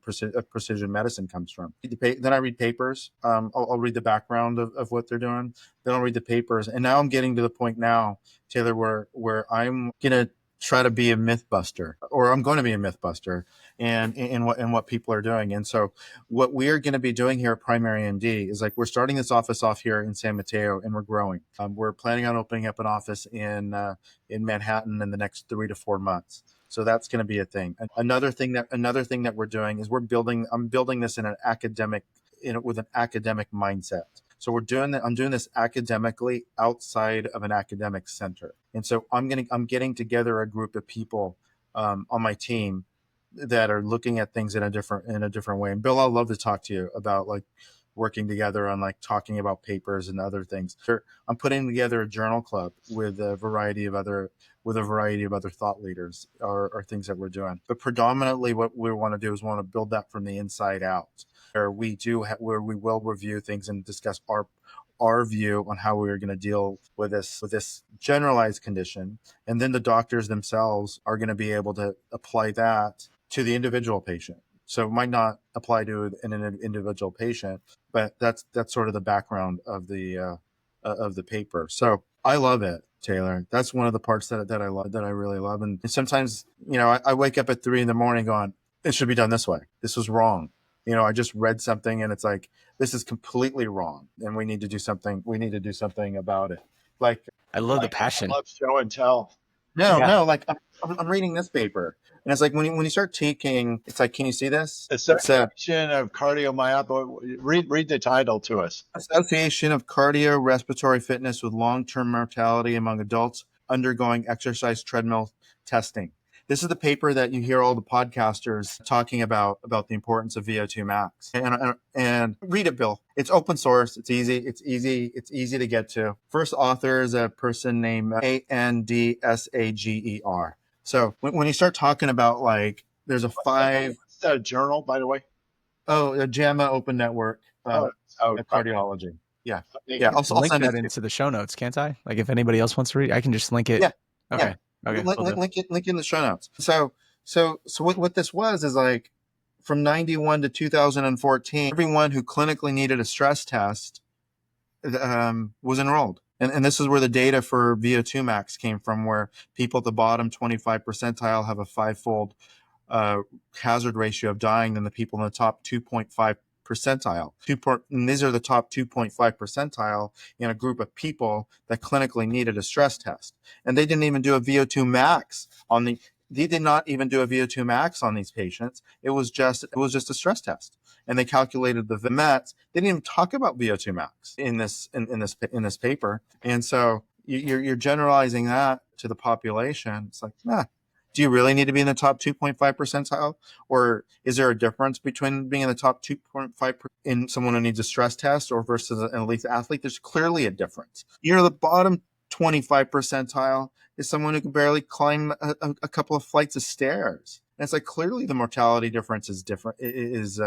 precision medicine comes from. Then I read papers. I'll read the background of what they're doing. Then I'll read the papers. And now I'm getting to the point now, Taylor, where I'm going to try to be a myth buster, or I'm going to be a myth buster and in what people are doing. And so what we're going to be doing here at Primary MD is, like, we're starting this office off here in San Mateo, and we're growing. We're planning on opening up an office in Manhattan in the next 3 to 4 months. So that's going to be a thing. Another thing that we're doing is I'm building this in an academic, with an academic mindset. So I'm doing this academically outside of an academic center. And so I'm getting together a group of people on my team that are looking at things in a different way. And Bill, I'd love to talk to you about, like, working together on, like, talking about papers and other things. I'm putting together a journal club with a variety of other thought leaders or things that we're doing. But predominantly what we want to do is want to build that from the inside out, where we will review things and discuss our view on how we're going to deal with this generalized condition. And then the doctors themselves are going to be able to apply that to the individual patient. So it might not apply to an individual patient, but that's sort of the background of the paper. So I love it, Taylor. That's one of the parts that I love, that I really love. And sometimes, I wake up at 3 a.m. going, it should be done this way. This was wrong. I just read something and it's like, this is completely wrong, and we need to do something. We need to do something about it. Like, I love the passion. I love show and tell. No, like, I'm reading this paper, and it's like when you start taking, it's like, can you see this? Association of Cardiomyopathy. Read the title to us. Association of Cardiorespiratory Fitness with Long-Term Mortality Among Adults Undergoing Exercise Treadmill Testing. This is the paper that you hear all the podcasters talking about the importance of VO2 max. And read it, Bill. It's open source. It's easy. It's easy to get to. First author is a person named Andsager. So when you start talking about, like, there's a 5. What's that journal, by the way? Oh, JAMA Open Network. Cardiology. Yeah. I'll link that into the show notes, can't I? Like, if anybody else wants to read, I can just link it. Yeah. Okay. Yeah. Okay. Link in the show notes. So what this was is, like, from 91 to 2014, everyone who clinically needed a stress test was enrolled. And this is where the data for VO2 max came from, where people at the bottom 25 percentile have a 5-fold hazard ratio of dying than the people in the top 2.5 percentile. And these are the top 2.5 percentile in a group of people that clinically needed a stress test. And they didn't even do a VO2 max on they did not even do a VO2 max on these patients. It was just a stress test. And they calculated the VMATs. They didn't even talk about VO2 max in this paper. And so you're generalizing that to the population. It's like, do you really need to be in the top 2.5 percentile? Or is there a difference between being in the top 2.5 in someone who needs a stress test or versus an elite athlete? There's clearly a difference. The bottom 25 percentile is someone who can barely climb a couple of flights of stairs. And it's like clearly the mortality difference is different, is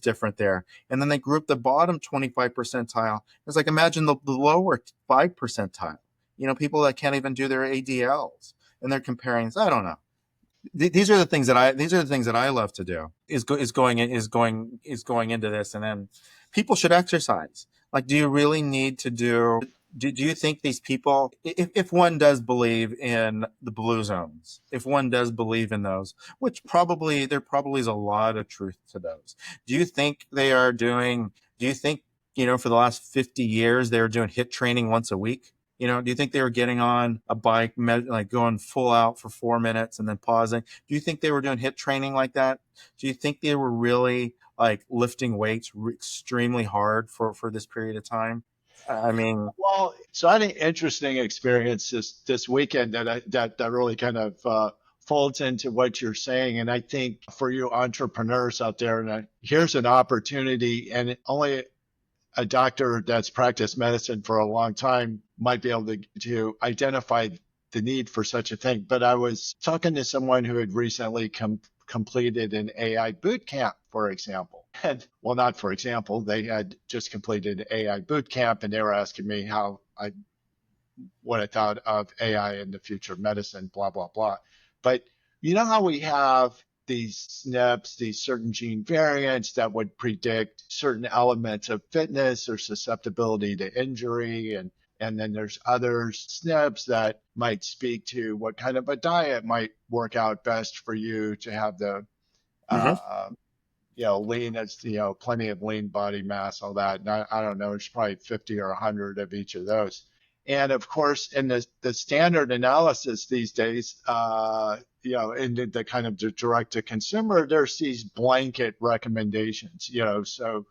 different there. And then they group the bottom 25 percentile. It's like imagine the lower 5 percentile. People that can't even do their ADLs, and they're comparing. I don't know. These are the things that I love to do. Is going into this, and then people should exercise. Like, do you really need to do? Do you think these people, if one does believe in the blue zones, if one does believe in those, which there probably is a lot of truth to those, do you think they are doing, do you think, for the last 50 years, they were doing HIIT training once a week? Do you think they were getting on a bike, like going full out for 4 minutes and then pausing? Do you think they were doing HIIT training like that? Do you think they were really like lifting weights extremely hard for this period of time? I mean, Well, so I had an interesting experience this weekend that really kind of folds into what you're saying. And I think for you entrepreneurs out there, and here's an opportunity, and only a doctor that's practiced medicine for a long time might be able to identify the need for such a thing. But I was talking to someone who had recently completed an AI boot camp, for example. And well, not for example, they had just completed AI boot camp, and they were asking me what I thought of AI in the future of medicine, blah, blah, blah. But you know how we have these SNPs, these certain gene variants that would predict certain elements of fitness or susceptibility to injury, and then there's other SNPs that might speak to what kind of a diet might work out best for you to have the mhm. uh, lean as, plenty of lean body mass, all that. And I don't know, it's probably 50 or 100 of each of those. And of course, in the standard analysis these days, in the kind of the direct to consumer, there's these blanket recommendations, so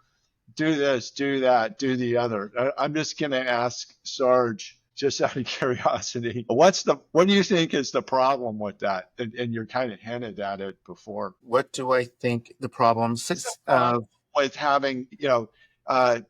do this, do that, do the other. I'm just going to ask Sarge, just out of curiosity, what do you think is the problem with that? And you're kind of hinted at it before. What do I think the problems? What's the problem with having,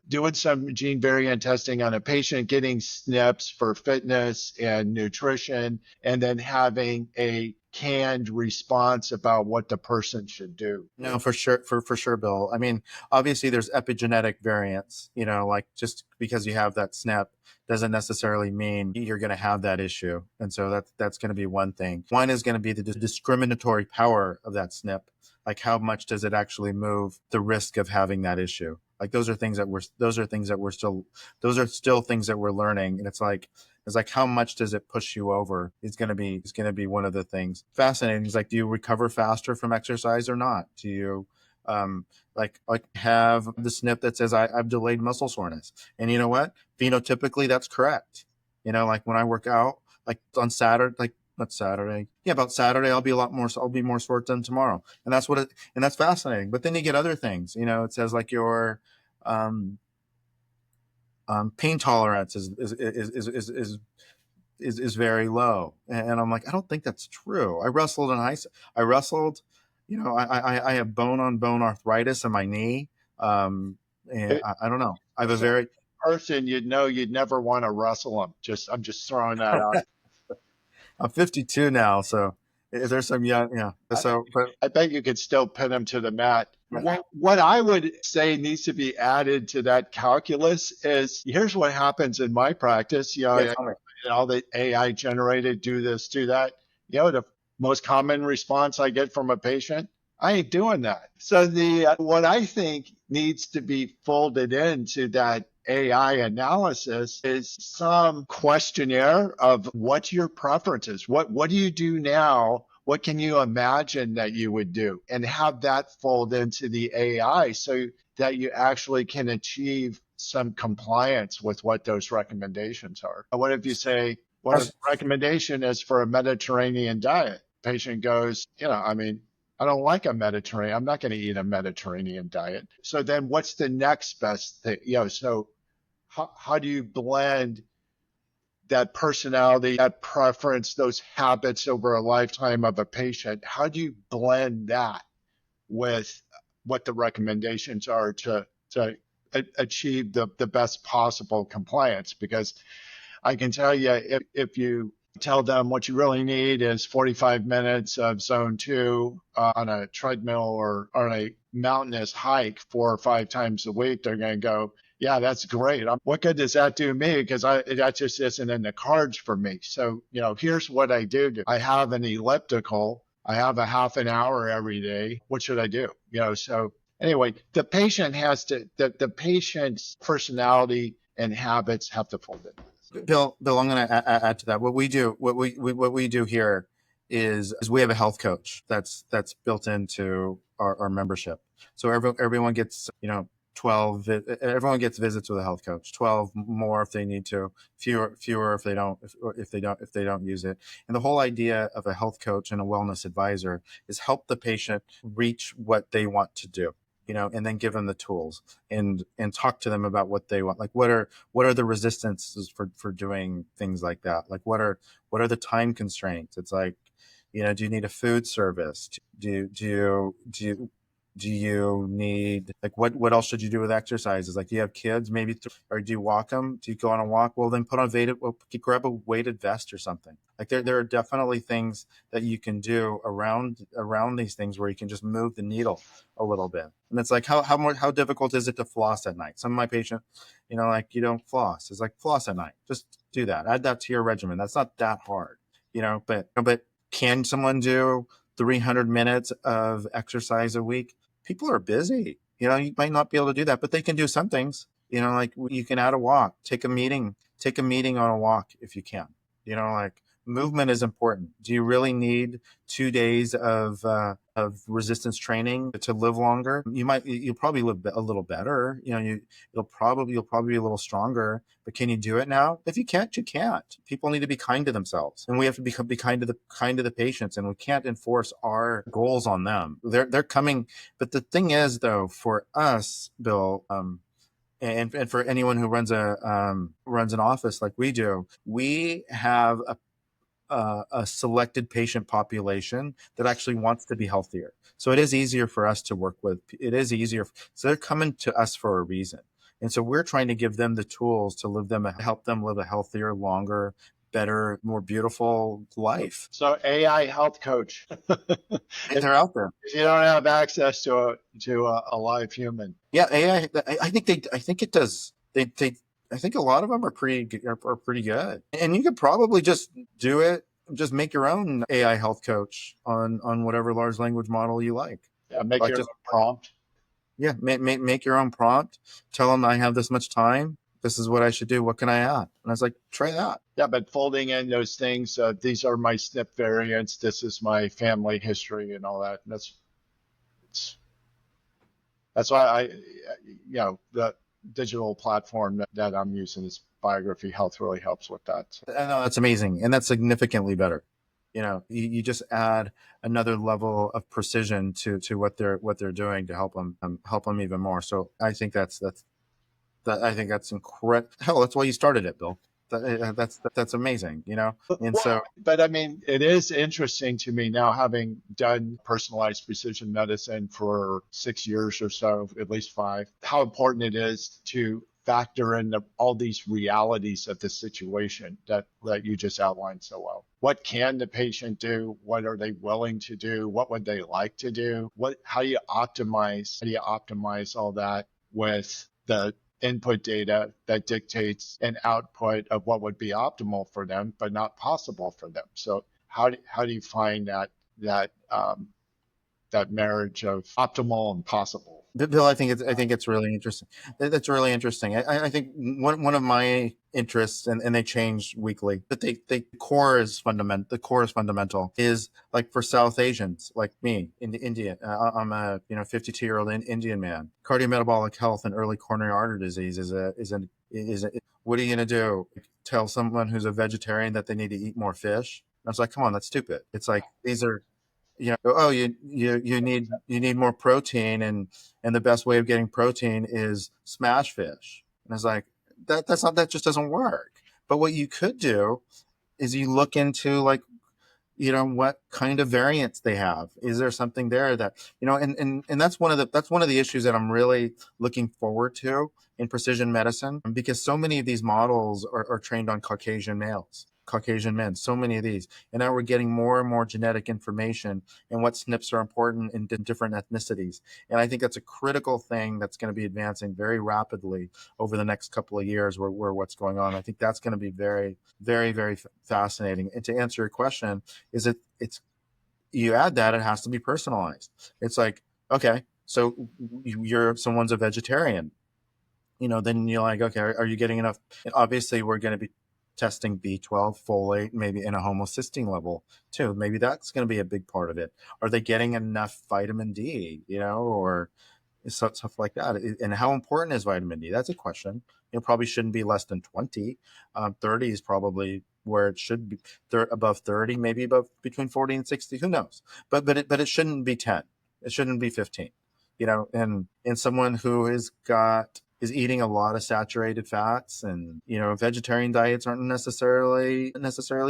doing some gene variant testing on a patient, getting SNPs for fitness and nutrition, and then having a canned response about what the person should do? No, for sure, for sure, Bill. I mean, obviously, there's epigenetic variants. Like just because you have that SNP doesn't necessarily mean you're going to have that issue, and so that's going to be one thing. One is going to be the discriminatory power of that SNP. Like, how much does it actually move the risk of having that issue? Like, those are still things that we're learning, and it's like how much does it push you over? It's gonna be one of the things. Fascinating. It's like, do you recover faster from exercise or not? Do you like have the SNP that says I've delayed muscle soreness? And you know what? Phenotypically, that's correct. Like when I work out, like on Saturday, like not Saturday, yeah, about Saturday, I'll be more sore than tomorrow, and that's fascinating. But then you get other things. It says like your um, pain tolerance is very low, and I'm like, I don't think that's true. I wrestled, I have bone on bone arthritis in my knee, and I don't know. I have a So very person you'd never want to wrestle them. I'm just throwing that out. I'm 52 now, so there's some young, yeah. I, So, but I bet you could still pin them to the mat. yeah, What I would say needs to be added to that calculus is here's what happens in my practice. yeah, tell me. All the AI generated, do this, do that. The most common response I get from a patient, I ain't doing that. So what I think needs to be folded into that AI analysis is some questionnaire of what your preference is. What do you do now? What can you imagine that you would do? And have that fold into the AI so that you actually can achieve some compliance with what those recommendations are. What if you say, what a recommendation is for a Mediterranean diet? Patient goes, I don't like a Mediterranean. I'm not going to eat a Mediterranean diet. So then what's the next best thing? So how do you blend that personality, that preference, those habits over a lifetime of a patient? How do you blend that with what the recommendations are to achieve the best possible compliance? Because I can tell you, if you Tell them what you really need is 45 minutes of zone 2 on a treadmill or on a mountainous hike 4 or 5 times a week. They're going to go, yeah, that's great. What good does that do me? Because that just isn't in the cards for me. So, here's what I do. I have an elliptical. I have a half an hour every day. What should I do? So anyway, the patient has to, the patient's personality and habits have to fold in. Bill, I'm going to add to that. What we do here is we have a health coach that's built into our membership. So everyone gets 12. Everyone gets visits with a health coach. 12 more if they need to. Fewer if they don't use it. And the whole idea of a health coach and a wellness advisor is help the patient reach what they want to do. And then give them the tools and talk to them about what they want. Like what are the resistances for doing things like that? Like what are the time constraints? It's like, do you need a food service? Do you need, like, what else should you do with exercises? Like, do you have kids? Maybe, or do you walk them? Do you go on a walk? Well, then grab a weighted vest or something. Like there are definitely things that you can do around these things where you can just move the needle a little bit. And it's like, how difficult is it to floss at night? Some of my patients, like, you don't floss. It's like, floss at night. Just do that. Add that to your regimen. That's not that hard, but can someone do 300 minutes of exercise a week? People are busy. You might not be able to do that, but they can do some things. Like you can add a walk, take a meeting on a walk if you can. Like movement is important. Do you really need 2 days of resistance training to live longer? You'll probably live a little better. You'll probably be a little stronger. But can you do it now? If you can't, you can't. People need to be kind to themselves, and we have to be kind to the patients, and we can't enforce our goals on them. They're coming. But the thing is, though, for us, Bill, and for anyone who runs an office like we do, we have a selected patient population that actually wants to be healthier. So it is easier for us to work with. It is easier. So they're coming to us for a reason. And so we're trying to give them the tools to help them live a healthier, longer, better, more beautiful life. So AI health coach. They're out there. If you don't have access to a live human. Yeah, AI. I think it does. I think a lot of them are pretty good, and you could probably just do it. Just make your own AI health coach on whatever large language model you like. Yeah, make your own prompt. Yeah, make your own prompt. Tell them I have this much time. This is what I should do. What can I add? And I was like, try that. Yeah, but folding in those things. These are my SNP variants. This is my family history and all that. And that's why the digital platform that I'm using is Biography Health really helps with that. So. I know, that's amazing, and that's significantly better. You just add another level of precision to what they're doing to help them even more. So I think that's incredible. Hell, that's why you started it, Bill. That's amazing, But I mean, it is interesting to me now, having done personalized precision medicine for 6 years or so, at least 5, how important it is to factor in all these realities of the situation that you just outlined so well. What can the patient do? What are they willing to do? What would they like to do? How do you optimize all that with the input data that dictates an output of what would be optimal for them, but not possible for them? So how do you find that marriage of optimal and possible? Bill, I think it's really interesting. That's really interesting. I think one of my interests, and they change weekly, but the core is fundamental. The core is fundamental. Is like for South Asians like me in India. I'm a 52-year-old Indian man. Cardiometabolic health and early coronary artery disease is a. What are you gonna do? Tell someone who's a vegetarian that they need to eat more fish? I was like, come on, that's stupid. It's like these are. You need more protein, and the best way of getting protein is smash fish. And I was like, that just doesn't work. But what you could do is you look into, like, what kind of variants they have. Is there something there that, and that's one of the issues that I'm really looking forward to in precision medicine, because so many of these models are trained on Caucasian males. Caucasian men, so many of these. And now we're getting more and more genetic information and what SNPs are important in different ethnicities. And I think that's a critical thing that's going to be advancing very rapidly over the next couple of years where what's going on. I think that's going to be very, very, very fascinating. And to answer your question, it's you add that, it has to be personalized. It's like, okay, so someone's a vegetarian, then you're like, okay, are you getting enough? And obviously, we're going to be testing B12, folate, maybe in a homocysteine level too. Maybe that's going to be a big part of it. Are they getting enough vitamin D, or stuff like that? And how important is vitamin D? That's a question. It probably shouldn't be less than 20. 30 is probably where it should be. Above 30, maybe above between 40 and 60. Who knows? But it shouldn't be 10. It shouldn't be 15. And someone who is eating a lot of saturated fats, and vegetarian diets aren't necessarily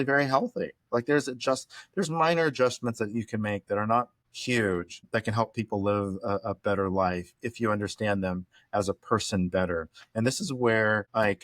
very healthy. Like there's minor adjustments that you can make that are not huge, that can help people live a better life if you understand them as a person better. And this is where I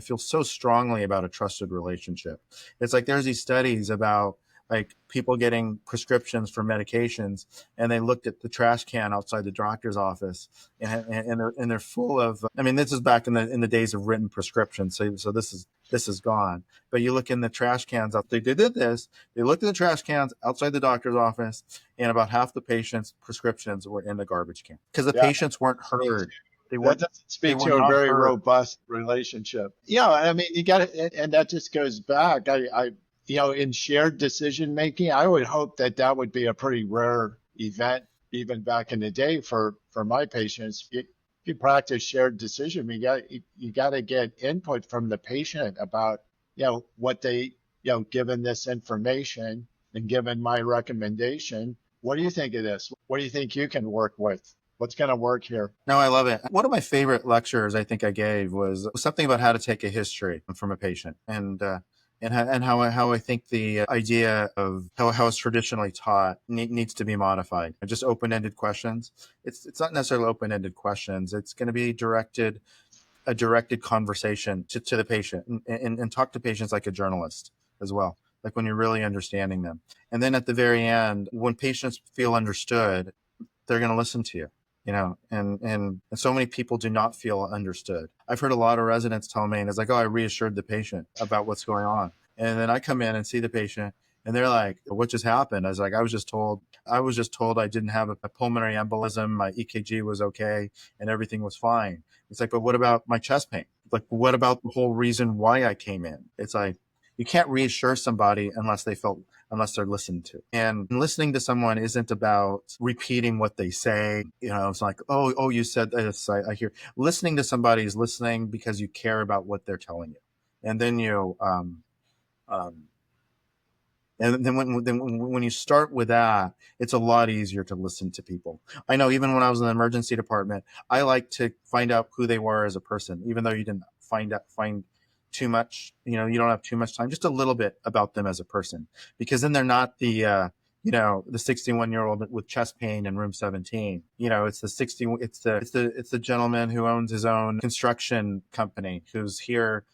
feel so strongly about a trusted relationship. It's like there's these studies about like people getting prescriptions for medications, and they looked at the trash can outside the doctor's office, and they're full of. I mean, this is back in the days of written prescriptions, so this is gone. But you look in the trash cans out. They did this. They looked at the trash cans outside the doctor's office, and about half the patients' prescriptions were in the garbage can because the Yeah, patients weren't heard. that doesn't They speak were to a not very heard. robust relationship. Yeah, I mean, you got it, and that just goes back. In shared decision making, I would hope that would be a pretty rare event, even back in the day for my patients. You practice shared decision, you got to get input from the patient about what they given this information and given my recommendation. What do you think of this? What do you think you can work with? What's going to work here? No, I love it. One of my favorite lectures I think I gave was something about how to take a history from a patient, and how I think the idea of how it's traditionally taught needs to be modified. Just open-ended questions. It's not necessarily open-ended questions. It's going to be a directed conversation to the patient, and talk to patients like a journalist as well, like when you're really understanding them. And then at the very end, when patients feel understood, they're going to listen to you. And so many people do not feel understood. I've heard a lot of residents tell me, and it's like, oh, I reassured the patient about what's going on. And then I come in and see the patient, and they're like, what just happened? I was like, I was just told I didn't have a pulmonary embolism. My EKG was okay and everything was fine. It's like, but what about my chest pain? Like, what about the whole reason why I came in? It's like, you can't reassure somebody unless they're listened to. And listening to someone isn't about repeating what they say. It's like, oh, you said this. I hear. Listening to somebody is listening because you care about what they're telling you. And then when you start with that, it's a lot easier to listen to people. I know even when I was in the emergency department, I like to find out who they were as a person, even though you didn't find too much, you don't have too much time, just a little bit about them as a person, because then they're not the 61-year-old with chest pain in room 17. It's the gentleman who owns his own construction company, who's here,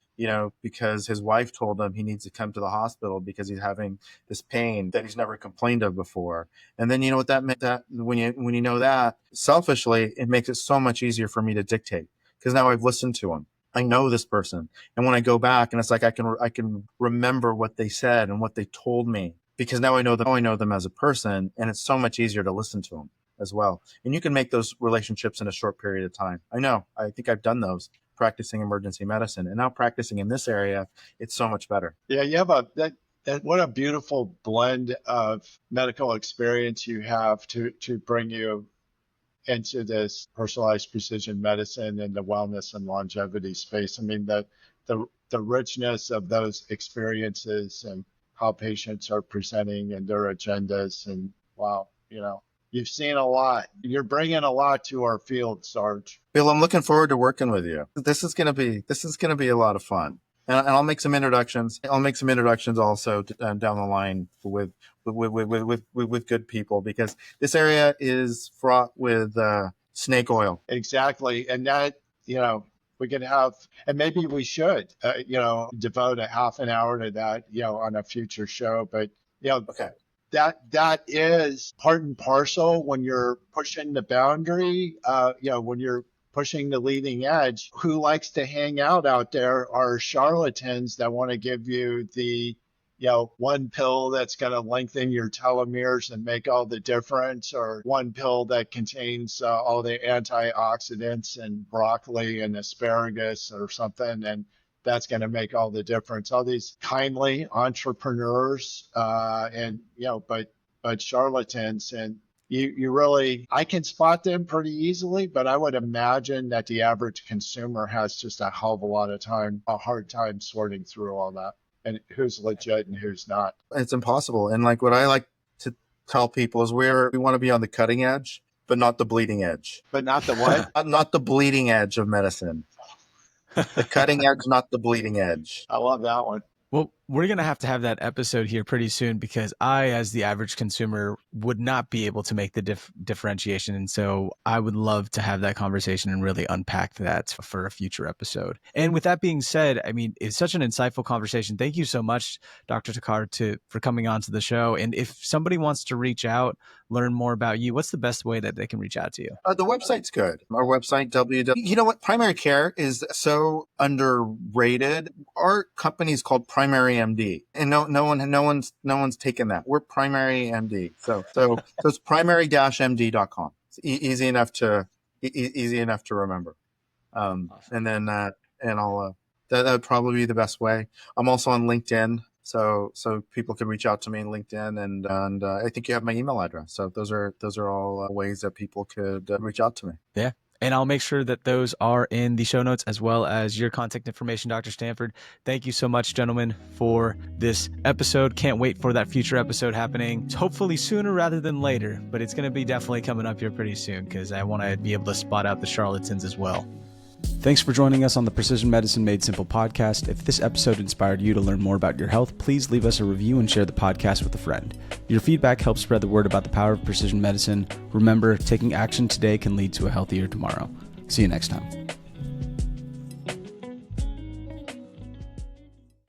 because his wife told him he needs to come to the hospital because he's having this pain that he's never complained of before. And then you know what that meant, that when you know that, selfishly, it makes it so much easier for me to dictate, because now I've listened to him. I know this person. And when I go back, and it's like I can remember what they said and what they told me, because now I know them as a person, and it's so much easier to listen to them as well. And you can make those relationships in a short period of time. I think I've done those practicing emergency medicine, and now practicing in this area, it's so much better. Yeah, you have what a beautiful blend of medical experience you have to bring you into this personalized precision medicine and the wellness and longevity space. I mean, the richness of those experiences and how patients are presenting and their agendas, and wow, you've seen a lot. You're bringing a lot to our field, Sarge. Bill, I'm looking forward to working with you. This is going to be a lot of fun. And I'll make some introductions. I'll make some introductions also down the line with good people, because this area is fraught with snake oil. Exactly. And that, We could have, and maybe we should, devote a half an hour to that, on a future show. But, Okay. that is part and parcel when you're pushing the boundary, when you're pushing the leading edge. Who likes to hang out there are charlatans that want to give you the one pill that's going to lengthen your telomeres and make all the difference, or one pill that contains all the antioxidants and broccoli and asparagus or something, and that's going to make all the difference. All these kindly entrepreneurs, but charlatans, and you really, I can spot them pretty easily, but I would imagine that the average consumer has just a hell of a hard time sorting through all that, and who's legit and who's not. It's impossible. And like what I like to tell people is we want to be on the cutting edge, but not the bleeding edge. But not the what? Not the bleeding edge of medicine. The cutting edge, not the bleeding edge. I love that one. Well, we're going to have that episode here pretty soon, because I, as the average consumer, would not be able to make the differentiation. And so I would love to have that conversation and really unpack that for a future episode. And with that being said, I mean, it's such an insightful conversation. Thank you so much, Dr. Takhar, for coming on to the show. And if somebody wants to reach out, learn more about you, what's the best way that they can reach out to you? The website's good. Our website, You know what? Primary care is so underrated. Our company is called Primary MD, and no one's taken that. We're Primary MD. So it's primary-md.com. It's easy enough to remember. Awesome. And then that would probably be the best way. I'm also on LinkedIn. So people can reach out to me in LinkedIn, and I think you have my email address. So those are all ways that people could reach out to me. Yeah. And I'll make sure that those are in the show notes, as well as your contact information, Dr. Stanford. Thank you so much, gentlemen, for this episode. Can't wait for that future episode happening, hopefully sooner rather than later, but it's going to be definitely coming up here pretty soon, because I want to be able to spot out the charlatans as well. Thanks for joining us on the Precision Medicine Made Simple podcast. If this episode inspired you to learn more about your health, please leave us a review and share the podcast with a friend. Your feedback helps spread the word about the power of precision medicine. Remember, taking action today can lead to a healthier tomorrow. See you next time.